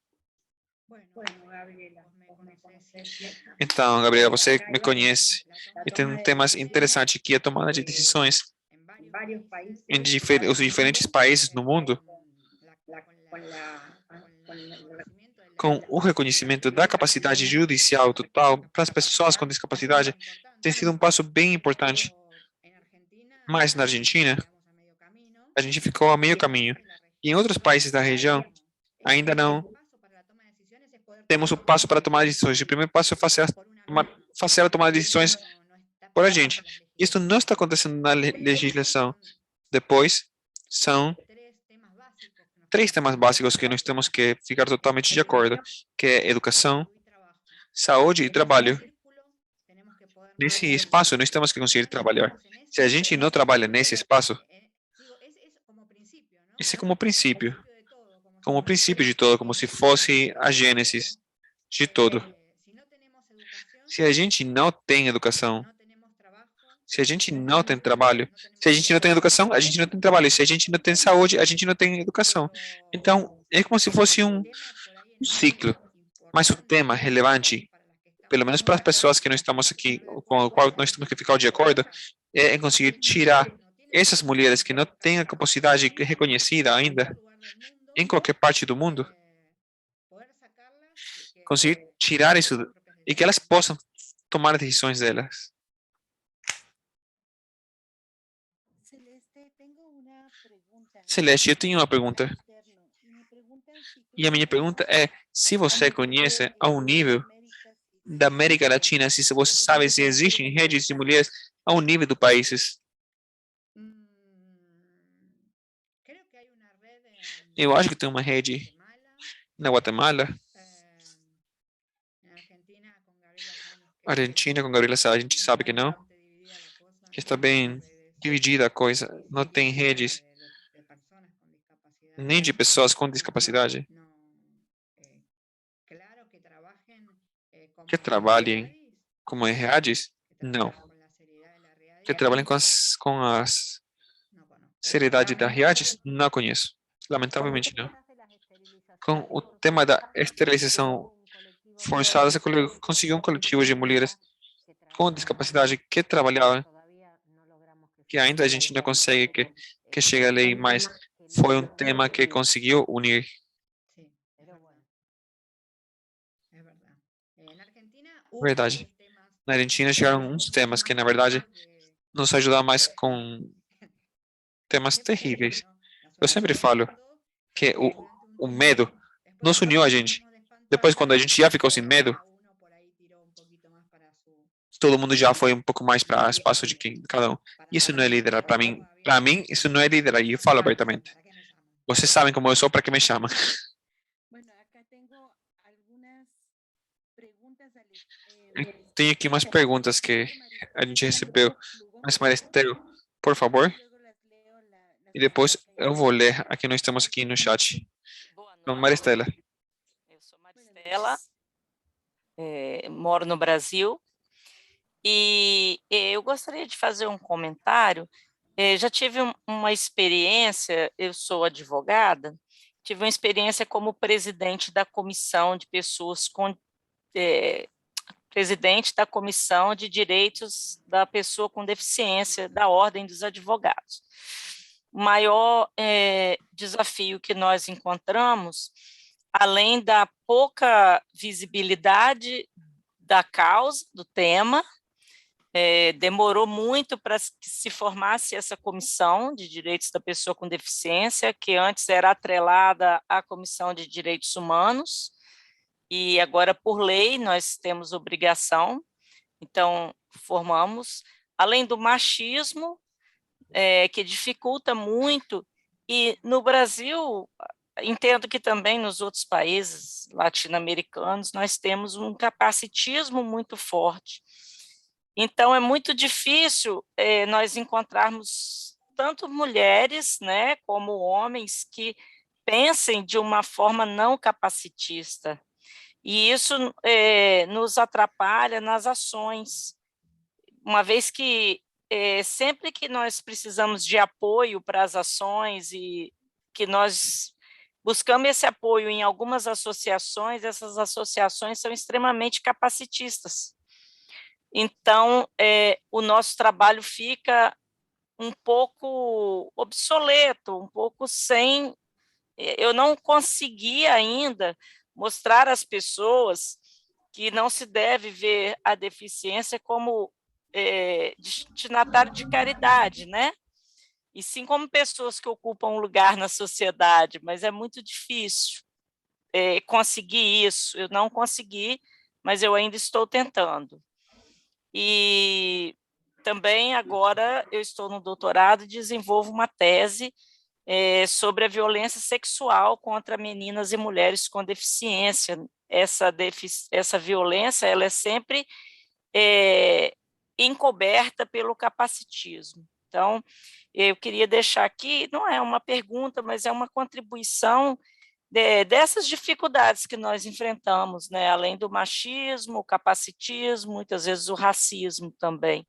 Então, Gabriela, você me conhece e tem temas interessantes que é a tomada de decisões em os diferentes países no mundo, com o reconhecimento da capacidade judicial total para as pessoas com discapacidade, tem sido um passo bem importante. Mas na Argentina, a gente ficou a meio caminho. E em outros países da região, ainda não temos o passo para tomar decisões. O primeiro passo é fazer a tomada de decisões por a gente. Isso não está acontecendo na legislação. Depois, são 3 temas básicos que nós temos que ficar totalmente de acordo, que é educação, saúde e trabalho. Nesse espaço, nós temos que conseguir trabalhar. Se a gente não trabalha nesse espaço, isso é como princípio de todo, como se fosse a gênesis de todo. Se a gente não tem educação, se a gente não tem trabalho, se a gente não tem educação, a gente não tem trabalho. Se a gente não tem saúde, a gente não tem educação. Então, é como se fosse um ciclo. Mas o tema relevante, pelo menos para as pessoas que não estamos aqui, com o qual nós temos que ficar de acordo, é conseguir tirar essas mulheres que não têm a capacidade reconhecida ainda em qualquer parte do mundo, conseguir tirar isso e que elas possam tomar as decisões delas. Celeste, eu tenho uma pergunta. E a minha pergunta é, se você conhece a um nível da América Latina, se você sabe se existem redes de mulheres a um nível dos países. Eu acho que tem uma rede na Guatemala, Argentina com Gabriela Sá, a gente sabe que não, que está bem dividida a coisa, não tem redes nem de pessoas com discapacidade que trabalhem como redes, não. Que trabalhem com as seriedade da redes, não conheço. Lamentavelmente não. Com o tema da esterilização forçada, você conseguiu um coletivo de mulheres com discapacidade que trabalhavam, que ainda a gente não consegue que chegue a lei, mas foi um tema que conseguiu unir. Verdade. Na Argentina chegaram uns temas que, na verdade, nos ajudaram mais com temas terríveis. Eu sempre falo que o medo nos uniu a gente. Depois, quando a gente já ficou sem medo, todo mundo já foi um pouco mais para espaço de cada um. Isso não é liderar para mim. Para mim, isso não é liderar. E eu falo abertamente. Vocês sabem como eu sou, para que me chamam. Tenho aqui umas perguntas que a gente recebeu. Mas, Maristela, por favor. E depois eu vou ler aqui, nós estamos aqui no chat. Então, Maristela. Eu sou Maristela, moro no Brasil. E eu gostaria de fazer um comentário. Já tive uma experiência, eu sou advogada, tive uma experiência como presidente da comissão de pessoas com presidente da Comissão de Direitos da Pessoa com Deficiência da Ordem dos Advogados. O maior desafio que nós encontramos, além da pouca visibilidade da causa, do tema, demorou muito para que se formasse essa Comissão de Direitos da Pessoa com Deficiência, que antes era atrelada à Comissão de Direitos Humanos, e agora, por lei, nós temos obrigação, então, formamos, além do machismo, que dificulta muito, e no Brasil, entendo que também nos outros países latino-americanos, nós temos um capacitismo muito forte. Então, é muito difícil nós encontrarmos tanto mulheres, né, como homens que pensem de uma forma não capacitista. E isso nos atrapalha nas ações, uma vez que sempre que nós precisamos de apoio para as ações e que nós buscamos esse apoio em algumas associações, essas associações são extremamente capacitistas. Então, o nosso trabalho fica um pouco obsoleto, um pouco sem... Eu não consegui ainda mostrar às pessoas que não se deve ver a deficiência como destinatário de caridade, né? E sim como pessoas que ocupam um lugar na sociedade, mas é muito difícil conseguir isso. Eu não consegui, mas eu ainda estou tentando. E também agora eu estou no doutorado e desenvolvo uma tese sobre a violência sexual contra meninas e mulheres com deficiência. Essa violência ela é sempre encoberta pelo capacitismo. Então, eu queria deixar aqui, não é uma pergunta, mas é uma contribuição dessas dificuldades que nós enfrentamos, né? Além do machismo, o capacitismo, muitas vezes o racismo também.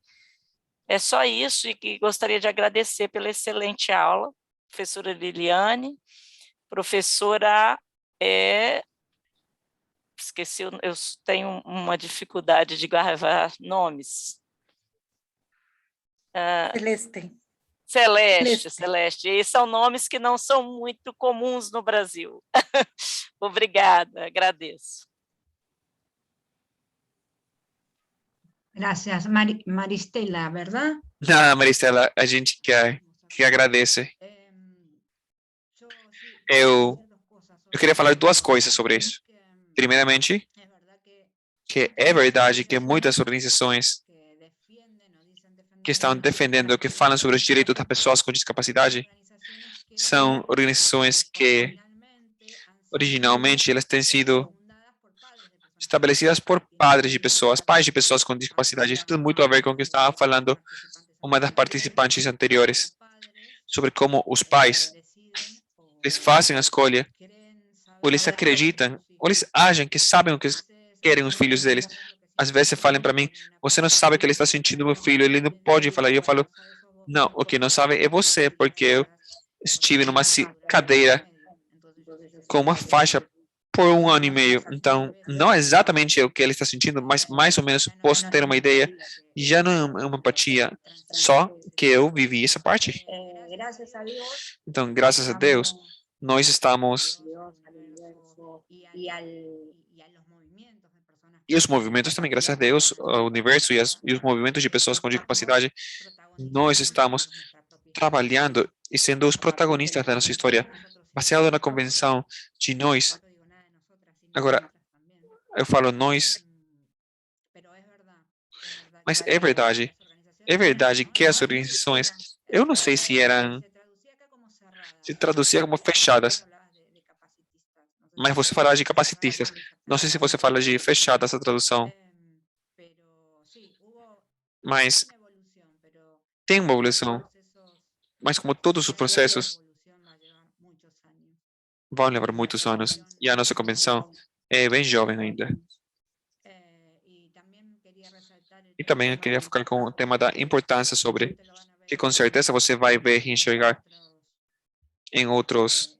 É só isso, e que gostaria de agradecer pela excelente aula, professora Liliane, professora, esqueci, eu tenho uma dificuldade de gravar nomes. Celeste. Celeste. E são nomes que não são muito comuns no Brasil. Obrigada, agradeço. Gracias, Maristela, ¿verdad? Nada, Maristela, a gente que agradece. Eu queria falar duas coisas sobre isso. Primeiramente, que é verdade que muitas organizações que estão defendendo, que falam sobre os direitos das pessoas com discapacidade, são organizações que, originalmente, elas têm sido estabelecidas por pais de pessoas com discapacidade. Isso tem muito a ver com o que estava falando uma das participantes anteriores, sobre como os pais, eles fazem a escolha, ou eles acreditam, ou eles agem que sabem o que querem os filhos deles. Às vezes falam para mim, você não sabe o que ele está sentindo, meu filho, ele não pode falar. E eu falo, não, o que não sabe é você, porque eu estive numa cadeira com uma faixa por 1 ano e meio. Então, não é exatamente o que ele está sentindo, mas mais ou menos posso ter uma ideia. Já não é uma empatia, só que eu vivi essa parte. Então, graças a Deus, nós estamos... E os movimentos também, graças a Deus, o universo e os movimentos de pessoas com discapacidade, nós estamos trabalhando e sendo os protagonistas da nossa história, baseado na convenção de nós. Agora, eu falo nós, mas é verdade que as organizações, eu não sei se traduzia como fechadas, mas você fala de capacitistas. Não sei se você fala de fechada essa tradução, mas tem uma evolução. Mas como todos os processos vão levar muitos anos, e a nossa convenção é bem jovem ainda. E também eu queria focar com o tema da importância sobre, que com certeza você vai ver e enxergar em outros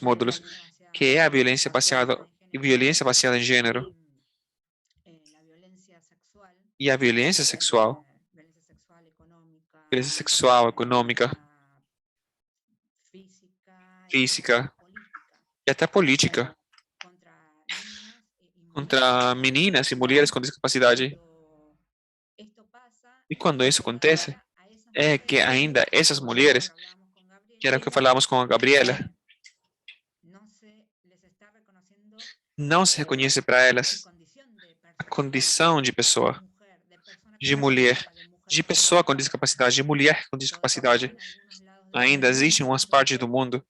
módulos, que é a violência baseada em gênero e a violência sexual, econômica, física e até política contra meninas e mulheres com discapacidade. E quando isso acontece, é que ainda essas mulheres, que era o que falávamos com a Gabriela, não se reconhece para elas a condição de pessoa, de mulher, de pessoa com discapacidade, de mulher com discapacidade. Ainda existem umas partes do mundo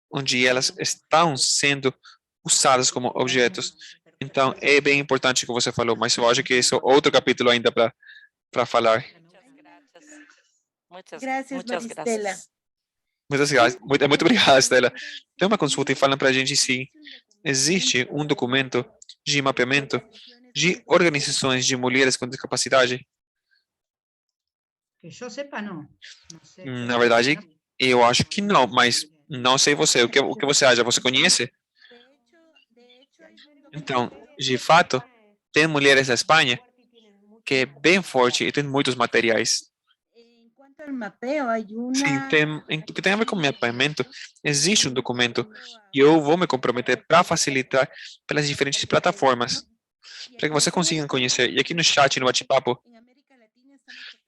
onde elas estão sendo usadas como objetos. Então, é bem importante o que você falou, mas eu acho que isso é outro capítulo ainda para falar. Muitas Maristela. graças. Muitas graças. Muito obrigado, Estela. Tem uma consulta e falam para a gente se existe um documento de mapeamento de organizações de mulheres com discapacidade. Que eu sepa, não. Na verdade, eu acho que não, mas não sei você. O que você acha? Você conhece? Então, de fato, tem mulheres na Espanha que é bem forte e tem muitos materiais. Sim, que tem a ver com mapeamento, existe um documento e eu vou me comprometer para facilitar pelas diferentes plataformas, para que você consiga conhecer. E aqui no chat, no bate-papo,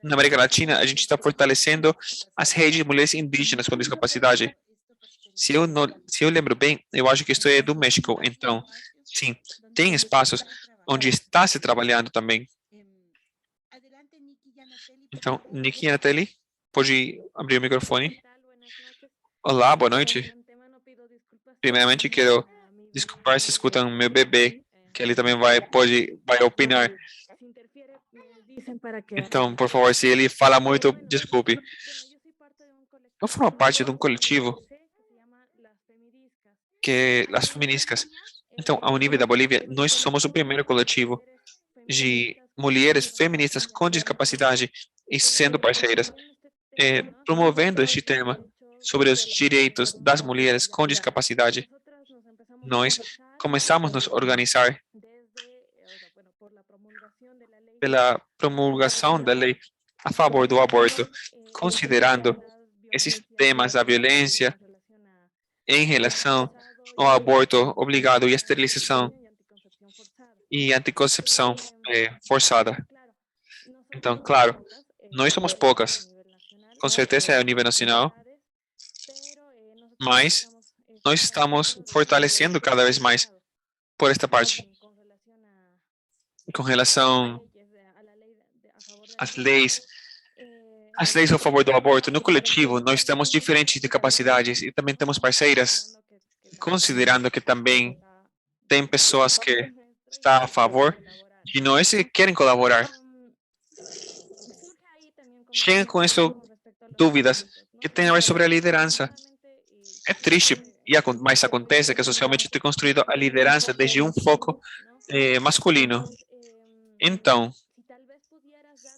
na América Latina, a gente está fortalecendo as redes de mulheres indígenas com discapacidade. Se eu lembro bem, eu acho que isso é do México. Então, sim, tem espaços onde está se trabalhando também. Então, Nikki Anatelli, pode abrir o microfone? Olá, boa noite. Primeiramente, quero desculpar se escutam meu bebê que ele também vai opinar. Então, por favor, se ele fala muito, desculpe. Eu formo parte de um coletivo que as feministas. Então, ao nível da Bolívia, nós somos o primeiro coletivo de mulheres feministas com discapacidade e sendo parceiras, promovendo este tema sobre os direitos das mulheres com discapacidade. Nós começamos a nos organizar pela promulgação da lei a favor do aborto, considerando esses temas da violência em relação ao aborto obrigado e esterilização e anticoncepção forçada. Então, claro, nós somos poucas, com certeza é a nível nacional, mas nós estamos fortalecendo cada vez mais por esta parte. Com relação às leis a favor do aborto, no coletivo, nós temos diferentes de capacidades e também temos parceiras, considerando que também tem pessoas que estão a favor e nós que querem colaborar. Chegam com isso dúvidas que tem a ver sobre a liderança. É triste, mas acontece que socialmente tem construído a liderança desde um foco masculino. Então,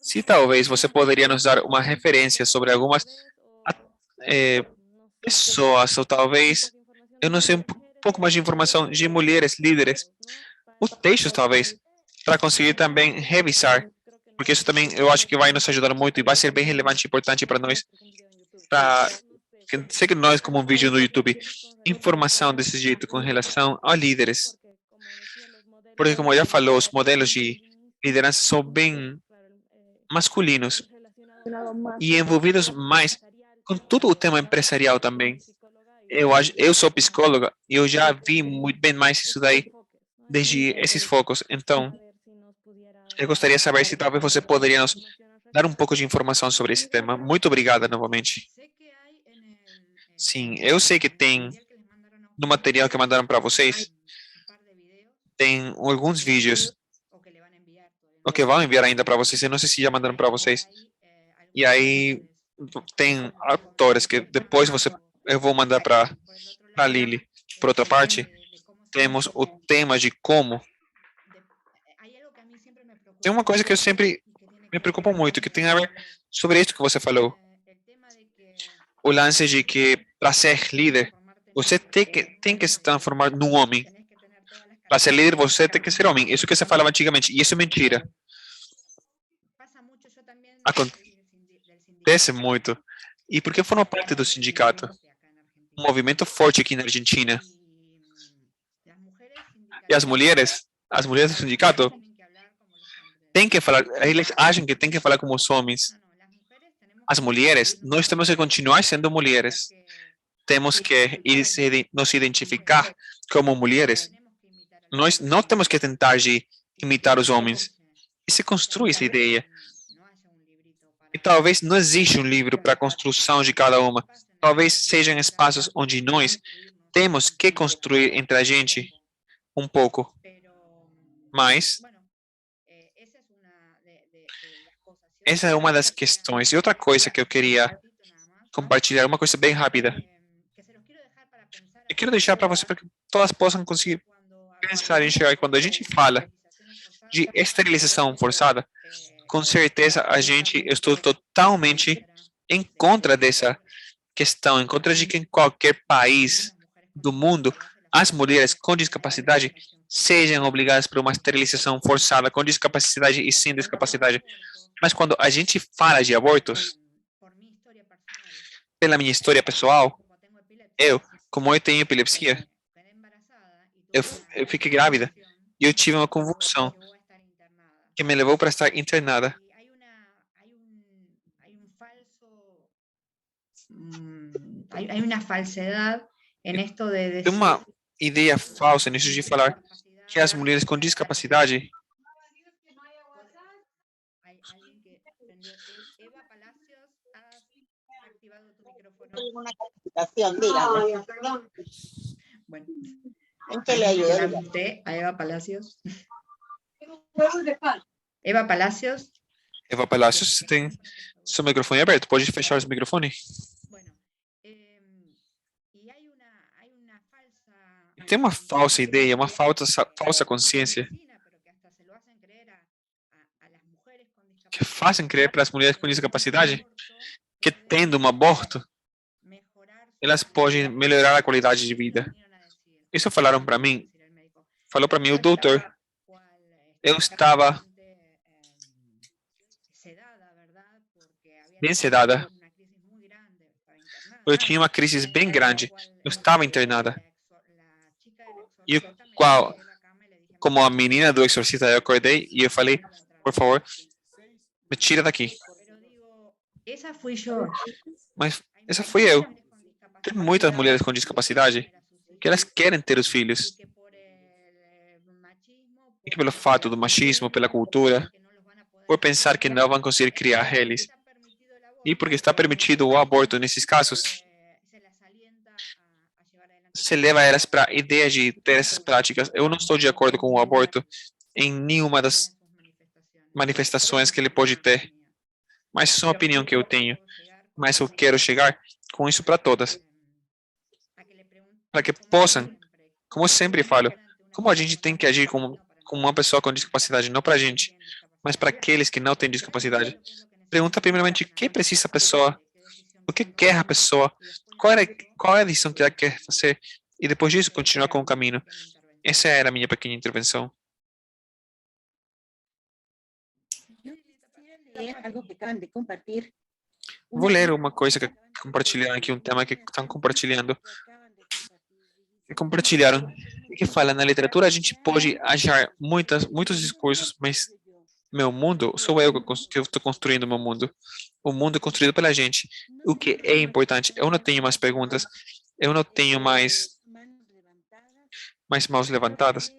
se talvez você poderia nos dar uma referência sobre algumas pessoas, ou talvez, eu não sei, um pouco mais de informação de mulheres líderes, os textos talvez, para conseguir também revisar, porque isso também eu acho que vai nos ajudar muito e vai ser bem relevante e importante para nós, para seguir nós como um vídeo no YouTube, informação desse jeito com relação a líderes. Porque, como já falou, os modelos de liderança são bem masculinos e envolvidos mais com todo o tema empresarial também. Eu sou psicóloga e eu já vi muito bem mais isso daí, desde esses focos. Então, eu gostaria de saber se talvez você poderia nos dar um pouco de informação sobre esse tema. Muito obrigada novamente. Sim, eu sei que tem no material que mandaram para vocês, tem alguns vídeos, o que vão enviar ainda para vocês, eu não sei se já mandaram para vocês. E aí tem atores que depois eu vou mandar para a Lili. Por outra parte, temos o tema de como. Tem uma coisa que eu sempre me preocupo muito, que tem a ver sobre isso que você falou. O lance de que para ser líder, você tem que se transformar num homem. Para ser líder, você tem que ser homem. Isso que você falava antigamente, e isso é mentira. Acontece muito. E porque forma parte do sindicato. Um movimento forte aqui na Argentina. E as mulheres do sindicato, têm que falar, eles acham que têm que falar como os homens. As mulheres, nós temos que continuar sendo mulheres. Temos que nos identificar como mulheres. Nós não temos que tentar de imitar os homens. E se construi essa ideia. E talvez não exista um livro para a construção de cada uma. Talvez sejam espaços onde nós temos que construir entre a gente um pouco. Mas essa é uma das questões. E outra coisa que eu queria compartilhar, uma coisa bem rápida. Eu quero deixar para você para que todas possam conseguir pensar e enxergar. Quando a gente fala de esterilização forçada, com certeza eu estou totalmente em contra dessa questão, em contra de que em qualquer país do mundo as mulheres com discapacidade sejam obrigadas por uma esterilização forçada, com discapacidade e sem discapacidade. Mas quando a gente fala de abortos, pela minha história pessoal, como eu tenho epilepsia, eu fiquei grávida e eu tive uma convulsão que me levou para estar internada. Hay una falsedad en esto de decir. Tem uma ideia falsa nisso de falar que as mulheres com discapacidade Usted, a Eva Palacios. Eva Palacios. Eva Palacios, você tem seu microfone aberto. Pode fechar o microfone? Tem uma falsa ideia, uma falsa consciência que fazem crer para as mulheres com discapacidade que tendo um aborto, elas podem melhorar a qualidade de vida. Isso falaram para mim. Falou para mim o doutor. Eu estava bem sedada. Eu tinha uma crise bem grande. Eu estava internada. E como a menina do exorcista, eu acordei e eu falei, por favor, me tira daqui. Mas essa fui eu. Tem muitas mulheres com discapacidade que elas querem ter os filhos. E que pelo fato do machismo, pela cultura, por pensar que não vão conseguir criar eles. E porque está permitido o aborto nesses casos, se leva elas para a ideia de ter essas práticas. Eu não estou de acordo com o aborto em nenhuma das manifestações que ele pode ter. Mas isso é uma opinião que eu tenho. Mas eu quero chegar com isso para todas. Para que possam, como eu sempre falo, como a gente tem que agir como uma pessoa com discapacidade, não para a gente, mas para aqueles que não têm discapacidade. Pergunta primeiramente o que precisa a pessoa, o que quer a pessoa, qual é a decisão que ela quer fazer, e depois disso continuar com o caminho. Essa era a minha pequena intervenção. Vou ler uma coisa que compartilharam aqui, um tema que estão compartilhando. Que compartilharam, que fala, na literatura a gente pode achar muitos discursos, mas meu mundo, sou eu que estou construindo meu mundo. O mundo é construído pela gente. O que é importante? Eu não tenho mais perguntas, eu não tenho mais mãos levantadas.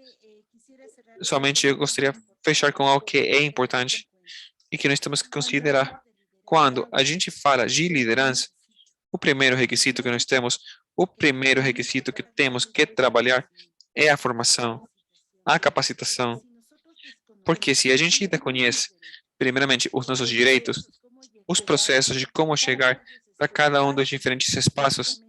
Somente eu gostaria de fechar com algo que é importante e que nós temos que considerar. Quando a gente fala de liderança, o primeiro requisito que nós temos, o primeiro requisito que temos que trabalhar é a formação, a capacitação. Porque se a gente reconhece, primeiramente, os nossos direitos, os processos de como chegar para cada um dos diferentes espaços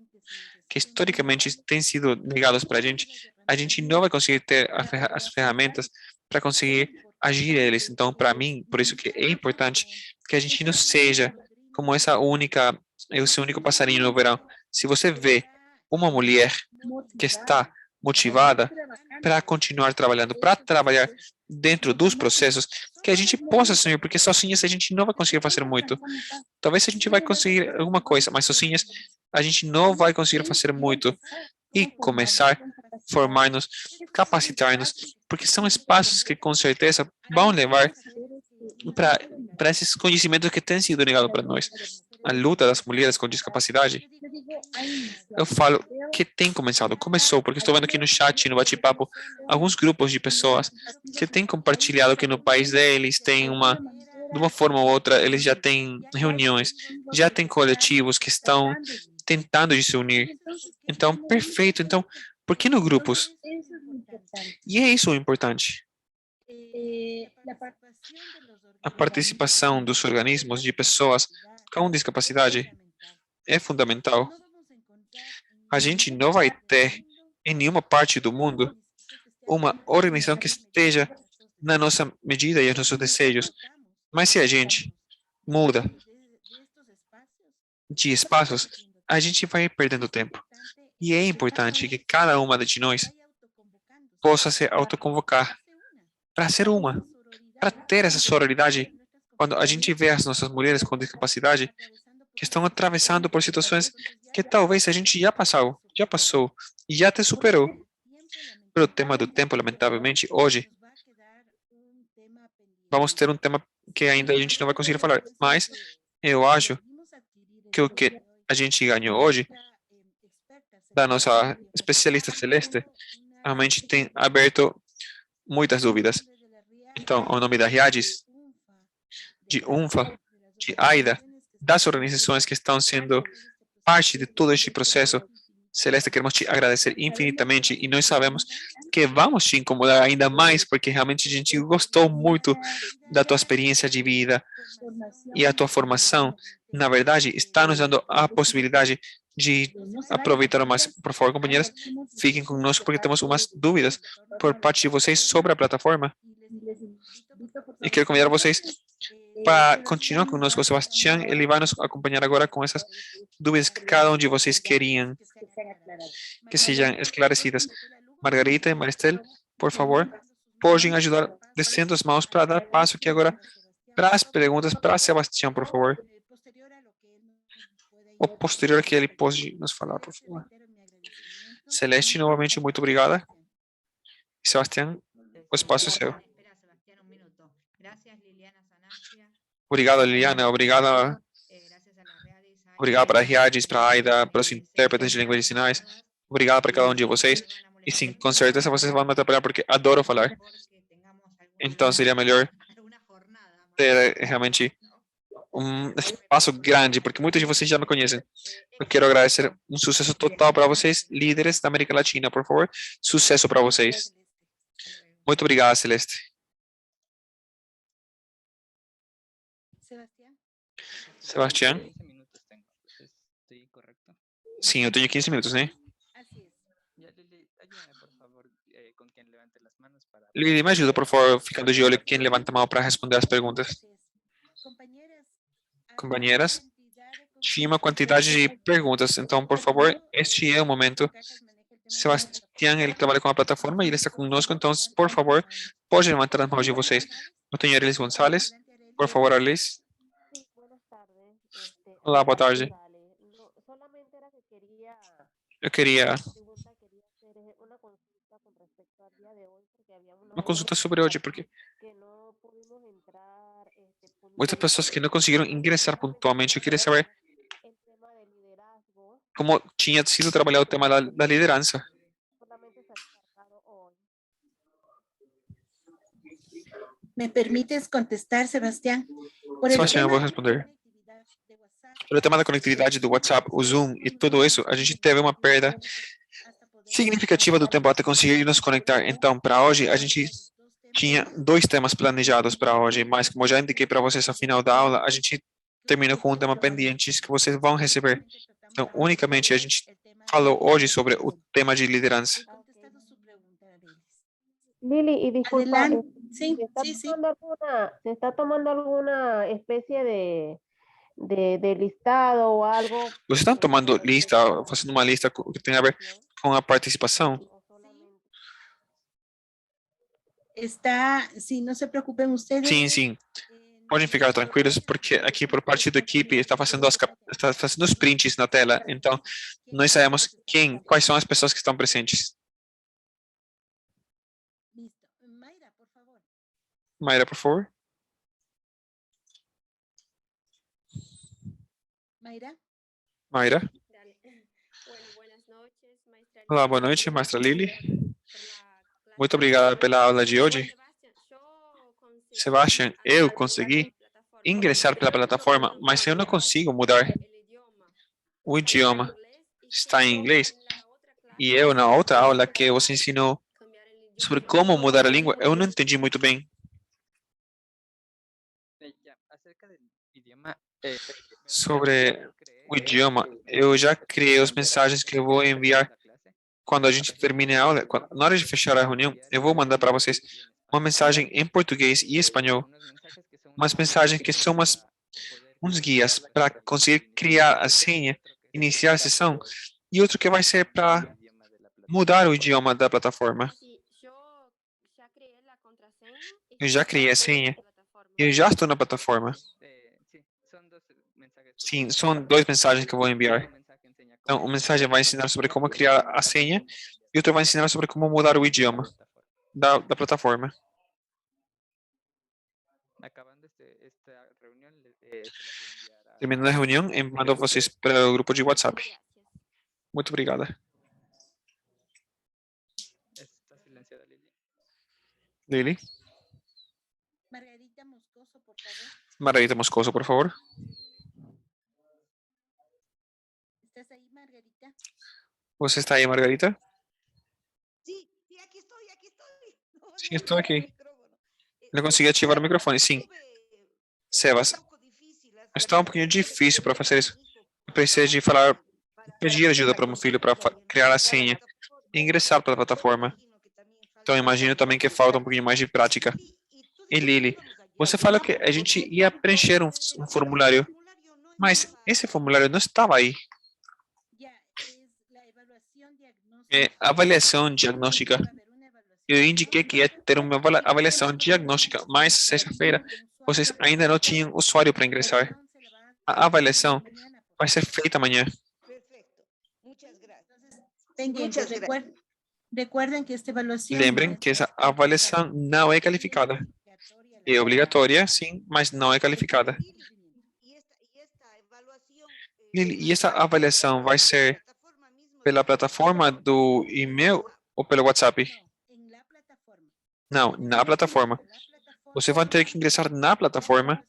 que historicamente têm sido negados para a gente não vai conseguir ter as ferramentas para conseguir agir eles. Então, para mim, por isso que é importante que a gente não seja como esse único passarinho no verão. Se você vê uma mulher que está motivada para continuar trabalhando, para trabalhar dentro dos processos, que a gente possa, Senhor, porque sozinhas a gente não vai conseguir fazer muito. Talvez a gente vai conseguir alguma coisa, mas sozinhas a gente não vai conseguir fazer muito. E começar a formar-nos, capacitar-nos, porque são espaços que com certeza vão levar para esses conhecimentos que têm sido negados para nós. A luta das mulheres com discapacidade, eu falo que começou, porque estou vendo aqui no chat, no bate-papo, alguns grupos de pessoas que têm compartilhado que no país deles tem de uma forma ou outra, eles já têm reuniões, já têm coletivos que estão tentando de se unir. Então, perfeito. Então, por que no grupos? E é isso o importante. A participação dos organismos de pessoas com discapacidade é fundamental. A gente não vai ter em nenhuma parte do mundo uma organização que esteja na nossa medida e nos nossos desejos. Mas se a gente muda de espaços, a gente vai perdendo tempo. E é importante que cada uma de nós possa se autoconvocar para ser uma, para ter essa sororidade. Quando a gente vê as nossas mulheres com discapacidade que estão atravessando por situações que talvez a gente já passou e já te superou. Pelo tema do tempo, lamentavelmente, hoje vamos ter um tema que ainda a gente não vai conseguir falar, mas eu acho que o que a gente ganhou hoje da nossa especialista Celeste realmente tem aberto muitas dúvidas. Então, o nome da Riadis, de UNFA, de AIDA, das organizações que estão sendo parte de todo este processo, Celeste, queremos te agradecer infinitamente e nós sabemos que vamos te incomodar ainda mais porque realmente a gente gostou muito da tua experiência de vida e a tua formação. Na verdade, está nos dando a possibilidade de aproveitar mais. Por favor, companheiras, fiquem conosco porque temos umas dúvidas por parte de vocês sobre a plataforma. E quero convidar vocês para continuar conosco. O Sebastião, ele vai nos acompanhar agora com essas dúvidas que cada um de vocês queriam que sejam esclarecidas. Margarita e Maristel, por favor, podem ajudar descendo as mãos para dar passo aqui agora para as perguntas para Sebastião, por favor. O posterior que ele pode nos falar, por favor. Celeste, novamente, muito obrigada. Sebastião, o espaço é seu. Espera, Sebastián, un minuto. Gracias, Liliana Sanastia. Obrigado, Liliana. Obrigado. Gracias a la Readis, Obrigado para a Riadis, para a Aida, para os intérpretes de língua de sinais. Obrigado para cada um de vocês. E sim, com certeza vocês vão me atrapalhar porque adoro falar. Então seria melhor ter realmente um espaço grande, porque muitos de vocês já me conhecem. Eu quero agradecer um sucesso total para vocês, líderes da América Latina, por favor. Sucesso para vocês. Muito obrigado, Celeste. Sebastião? Sim, eu tenho 15 minutos, né? Lili, me ajuda, por favor, ficando de olho quem levanta a mão para responder as perguntas. Companheiras, tinha uma quantidade de perguntas, então, por favor, este é o momento. Sebastião, ele trabalha com a plataforma e ele está conosco, então, por favor, pode levantar as mãos de vocês. Eu tenho Arilis Gonçalves. Por favor, Arilis. Olá, boa tarde. Eu queria uma consulta sobre hoje, porque muitas pessoas que não conseguiram ingressar pontualmente. Eu queria saber como tinha sido trabalhado o tema da liderança. ¿Me permites contestar, Sebastián? Sebastião, eu vou responder. Pelo tema da conectividade do WhatsApp, o Zoom e tudo isso, a gente teve uma perda significativa do tempo até conseguir nos conectar. Então, para hoje, a gente tinha 2 temas planejados para hoje, mas como eu já indiquei para vocês ao final da aula, a gente termina com um tema pendente que vocês vão receber. Então, unicamente, a gente falou hoje sobre o tema de liderança. Lili, y disculpa, Sí, ¿se está tomando alguna especie de listado o algo? Vocês estão tomando lista, fazendo uma lista que tem a ver com a participação? Está, sí, no se preocupen ustedes. Sim, sim. Podem ficar tranquilos, porque aqui por parte da equipe está fazendo os prints na tela. Então, nós sabemos quais são as pessoas que estão presentes. Listo. Mayra, por favor. Mayra, por favor. Mayra. Mayra. Olá, boa noite, Maestra Lili. Muito obrigada pela aula de hoje. Sebastião, eu consegui ingressar pela plataforma, mas eu não consigo mudar o idioma. Está em inglês. E eu, na outra aula que você ensinou sobre como mudar a língua, eu não entendi muito bem. Sobre o idioma, eu já criei as mensagens que eu vou enviar quando a gente termine a aula. Na hora de fechar a reunião, eu vou mandar para vocês uma mensagem em português e espanhol. Umas mensagens que são uns guias para conseguir criar a senha, iniciar a sessão, e outro que vai ser para mudar o idioma da plataforma. Eu já criei a senha. Eu já estou na plataforma. Sim, são 2 mensagens que eu vou enviar. Então, uma mensagem vai ensinar sobre como criar a senha e outra vai ensinar sobre como mudar o idioma da plataforma. Terminando a reunião, eu mando vocês para o grupo de WhatsApp. Muito obrigada. Lili. Margarita Moscoso, por favor. Margarita Moscoso, por favor. ¿Estás ahí, Margarita? ¿Você está ahí, Margarita? Sí, sí, aquí estoy, aquí estoy. No, Sí, no estoy activar el aquí. micrófono. No consegui ativar o microfone, sim. Sebas, está um pouquinho difícil para fazer isso. Eu preciso de falar, pedir ajuda para o meu filho para criar a senha e ingressar para a plataforma. Então, imagino também que falta um pouquinho mais de prática. E Lili, você falou que a gente ia preencher um formulário, mas esse formulário não estava aí. Ya, es la evaluación diagnóstica. É avaliação diagnóstica. Eu indiquei que ia ter uma avaliação diagnóstica, mas sexta-feira vocês ainda não tinham usuário para ingressar. A avaliação vai ser feita amanhã. Pendientes, recuerden que esta evaluación Lembrem que essa avaliação não é qualificada. É obrigatória, sim, mas não é qualificada. E essa avaliação vai ser pela plataforma do e-mail ou pelo WhatsApp? Não, na plataforma. Você vai ter que ingressar na plataforma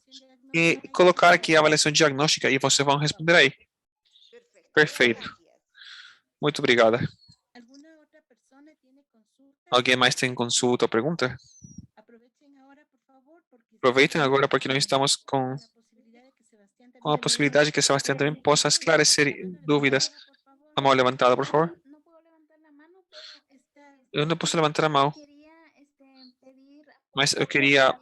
e colocar aqui a avaliação diagnóstica e vocês vão responder aí. Perfeito. Muito obrigada. Alguém mais tem consulta ou pergunta? Aproveitem agora porque não estamos com a possibilidade que Sebastião também possa esclarecer dúvidas. A mão levantada, por favor. Eu não posso levantar a mão, mas eu queria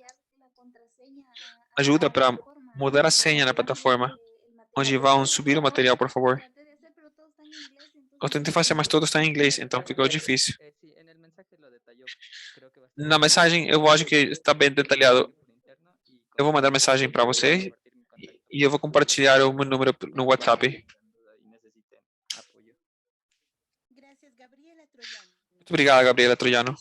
ajuda para mudar a senha na plataforma, onde vão subir o material, por favor. Eu tentei fazer, mas tudo está em inglês, então ficou difícil. Na mensagem, eu acho que está bem detalhado. Eu vou mandar mensagem para você e eu vou compartilhar o meu número no WhatsApp. Muito obrigado, Gabriela Troiano.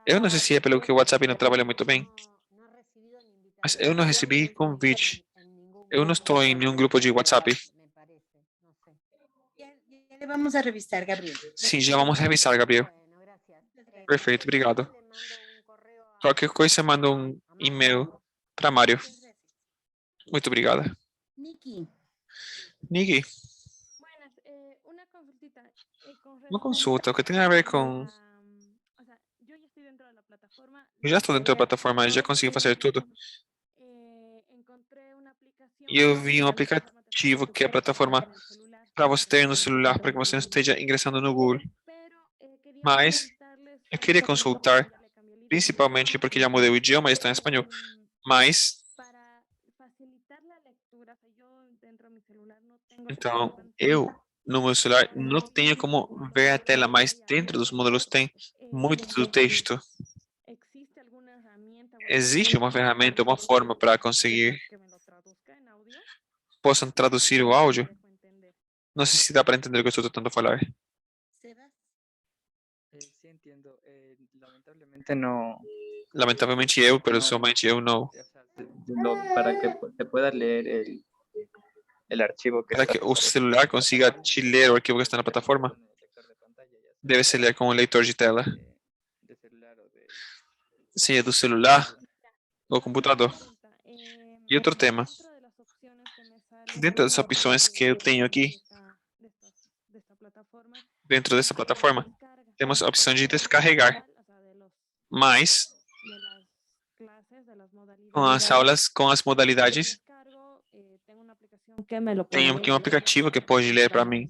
Eu não sei se é pelo que o WhatsApp não trabalha muito bem, mas eu não recebi convite. Eu não estou em nenhum grupo de WhatsApp. Vamos a revisar, Gabriel. Sim, já vamos revisar, Gabriel. Perfeito, obrigado. Qualquer coisa, manda um e-mail para Mário. Muito obrigada. Niki. Uma consulta, o que tem a ver com... Eu já estou dentro da plataforma, já consegui fazer tudo. E eu vi um aplicativo que é a plataforma para você ter no celular, para que você não esteja ingressando no Google. Mas eu queria consultar, principalmente porque já mudei o idioma e está em espanhol, mas... Então, eu, no meu celular, não tenho como ver a tela, mas dentro dos módulos tem muito do texto. Existe uma ferramenta, uma forma para conseguir possam traduzir o áudio? Não sei se dá para entender o que eu estou tentando falar. Sí entiendo. Lamentablemente no. Lamentavelmente eu, pessoalmente eu não. Para que se pueda leer el archivo que Para que o celular consiga te ler o arquivo que está na plataforma, deve ser ler com o leitor de tela. Se é do celular ou computador. E outro tema. Dentro das opções que eu tenho aqui, dentro dessa plataforma, temos a opção de descarregar. Mas, com as aulas, com as modalidades, tenho aqui um aplicativo que pode ler para mim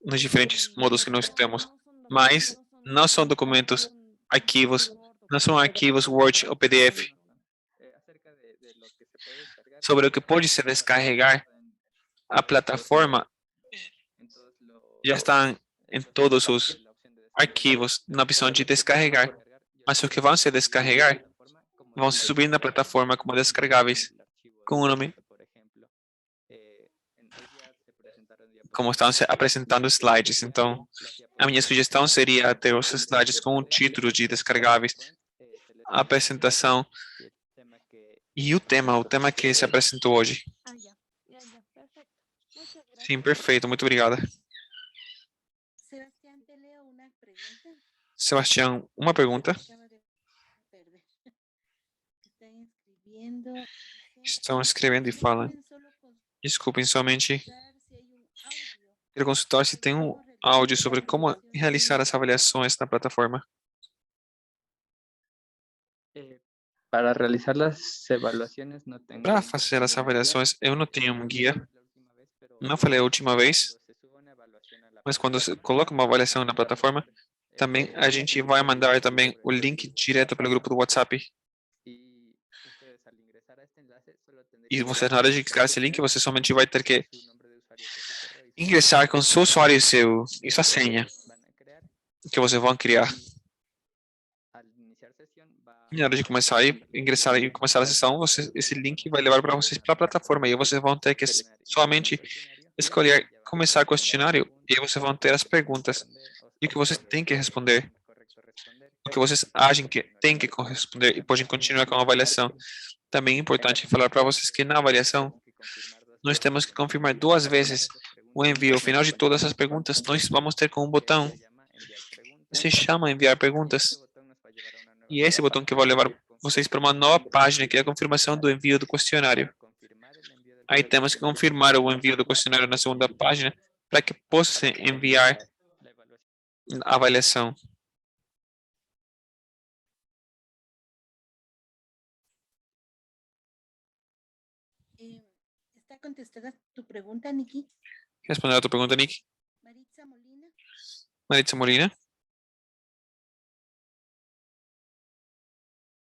nos diferentes modos que nós temos. Mas, não são documentos, arquivos, não são arquivos Word ou PDF. Sobre o que pode se descarregar, a plataforma já está em todos os arquivos na opção de descarregar. Mas o que vão se descarregar vão se subir na plataforma como descarregáveis, com o nome, como estão se apresentando slides. Então, a minha sugestão seria ter os slides com o título de descarregáveis, a apresentação e o tema que se apresentou hoje. Sim, perfeito. Muito obrigada. Sebastião, uma pergunta. Estão escrevendo e falam. Desculpem, somente Quero consultar se tem um áudio sobre como realizar as avaliações na plataforma. Para realizar las evaluaciones no tengo. Para fazer as avaliações, eu não tenho um guia. Não falei a última vez, mas quando você coloca uma avaliação na plataforma, também a gente vai mandar também o link direto pelo grupo do WhatsApp. E você, na hora de clicar esse link, você somente vai ter que ingressar com seu usuário e sua senha que vocês vão criar. E na hora de começar ingressar e começar a sessão, esse link vai levar para vocês para a plataforma e vocês vão ter que somente escolher começar o questionário e vocês vão ter as perguntas e o que vocês têm que responder, o que vocês acham que tem que corresponder e podem continuar com a avaliação. Também é importante falar para vocês que na avaliação nós temos que confirmar 2 vezes o envio. Ao final de todas as perguntas, nós vamos ter com um botão que se chama enviar perguntas. E esse botão que vai levar vocês para uma nova página, que é a confirmação do envio do questionário. Aí temos que confirmar o envio do questionário na segunda página para que possa enviar a avaliação. ¿Está contestada tu pregunta, Nikki? Respondendo a tua pergunta, Nick. Maritza Molina. Maritza Molina.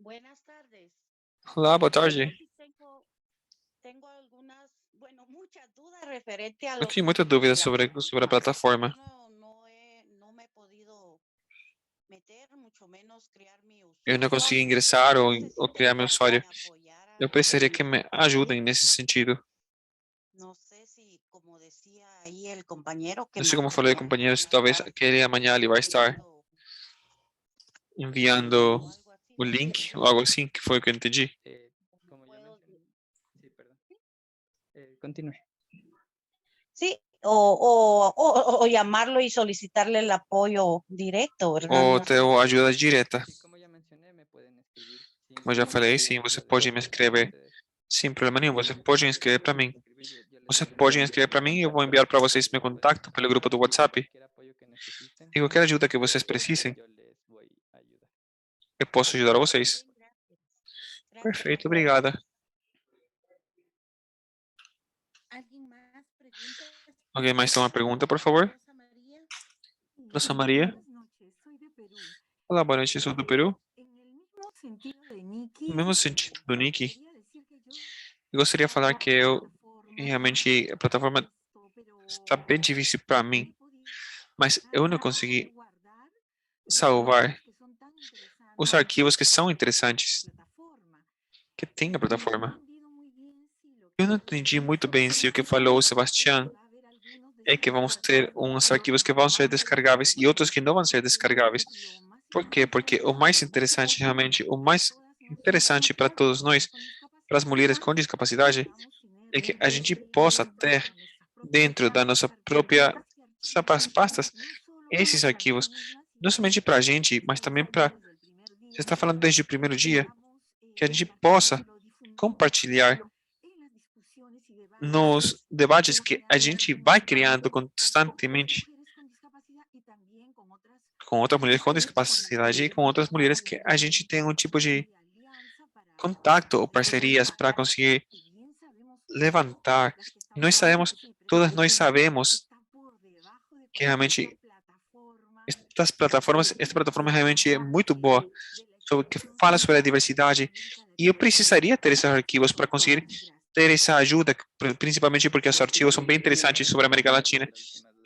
Buenas tardes. Olá, boa tarde. Tengo algunas, bueno, muchas dudas referente a Eu lo tenho muita dúvida sobre a plataforma. No me he podido meter, mucho menos crear mi Eu não usuario. consegui ingressar No sé ou si criar meu ustedes usuário. pueden apoyar Eu precisaria que me ajudem nesse sentido. No sé si, como decía ahí el compañero, que Não sei como falei, companheiros, talvez aquele amanhã ele vai estar enviando o link ou algo assim, que foi o que eu entendi. Como ya mencioné. Sí, perdón. Continúe. Sí, o llamarlo y solicitarle el apoyo directo, ¿verdad? Ou No ter sé. ajuda direta. Como ya mencioné, me pueden escribir. Como eu já falei, sim, você pode me escrever. Sem problema nenhum, você pode escrever para mim. Você pode escrever para mim e eu vou enviar para vocês meu contato pelo grupo do WhatsApp. E qualquer ajuda que vocês precisem, eu posso ajudar vocês. Perfeito, obrigada. ¿Alguien más pregunta? Alguém mais tem uma pergunta, por favor? Rosa María. Rosa Maria. Buenas noches, soy de Perú. Olá, boa noite, sou do Peru. En el mismo sentido de Nikki, No mesmo sentido do Nick, quería decir que yo eu gostaria de falar que eu plataforma realmente a plataforma esto, pero está bem difícil para no he mim, podido mas eu não alcanzar a consegui guardar salvar que son tan os interesantes arquivos que são en interessantes la plataforma. que tem na No he plataforma. entendido muy bien si lo Eu não que entendi muito bem se o que falou o Sebastião é que vamos ter uns arquivos que vão ser descargáveis e outros que não vão ser descargáveis. Por quê? Porque o mais interessante, realmente, o mais interessante para todos nós, para as mulheres com discapacidade, é que a gente possa ter dentro da nossa própria pastas esses arquivos, não somente para a gente, mas também para, você está falando desde o primeiro dia, que a gente possa compartilhar nos debates que a gente vai criando constantemente com outras mulheres com discapacidade e com outras mulheres que a gente tem um tipo de contato ou parcerias para conseguir levantar. Todas nós sabemos que realmente esta plataforma realmente é muito boa, que fala sobre a diversidade, e eu precisaria ter esses arquivos para conseguir ter essa ajuda, principalmente porque os artigos são bem interessantes sobre a América Latina.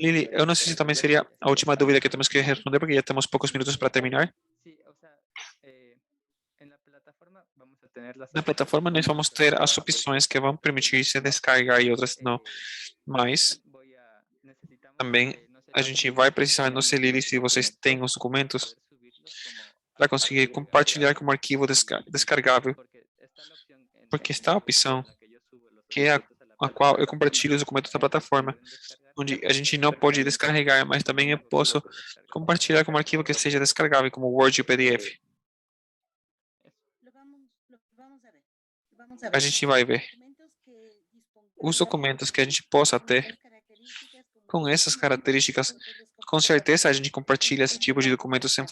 Lili, eu não sei se também seria a última dúvida que temos que responder, porque já temos poucos minutos para terminar. Na plataforma, nós vamos ter as opções que vão permitir se descarregar e outras não. Mas, também, a gente vai precisar, não sei, Lili, se vocês têm os documentos, para conseguir compartilhar como arquivo descargável. Porque está a opção, que é a qual eu compartilho os documentos da plataforma, onde a gente não pode descarregar, mas também eu posso compartilhar como arquivo que seja descargável, como Word e PDF. A gente vai ver os documentos que a gente possa ter Com essas características, com certeza a gente compartilha esse tipo de documentos em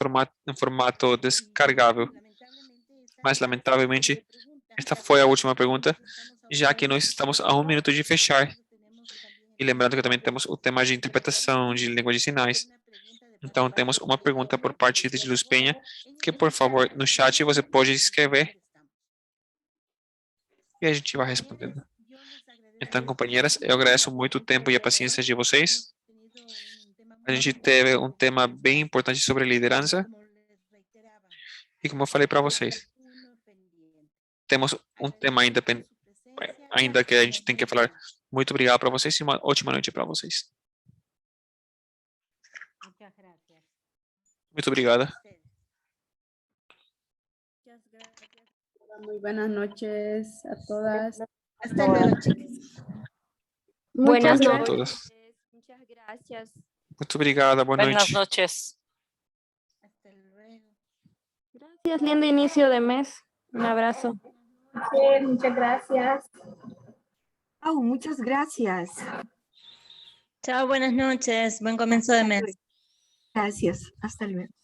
formato descargável. Mas, lamentavelmente, esta foi a última pergunta, já que nós estamos a 1 minuto de fechar. E lembrando que também temos o tema de interpretação de língua de sinais. Então, temos uma pergunta por parte de Luz Penha, que, por favor, no chat você pode escrever e a gente vai respondendo. Então, companheiras, eu agradeço muito o tempo e a paciência de vocês. A gente teve um tema bem importante sobre liderança. E como eu falei para vocês, temos um tema ainda que a gente tem que falar. Muito obrigado para vocês e uma ótima noite para vocês. Muito obrigada. Muy buenas noches a todas. Hasta luego, chicas. Buenas Buenas noches a noches. todas. Muchas gracias. Muito obrigada. Boa Buenas noite. noches. Hasta luego. Gracias, lindo inicio de mes. Un abrazo. Muchas gracias. Oh, muchas gracias. Chao, buenas noches. Buen comienzo de mes. Gracias. Hasta luego.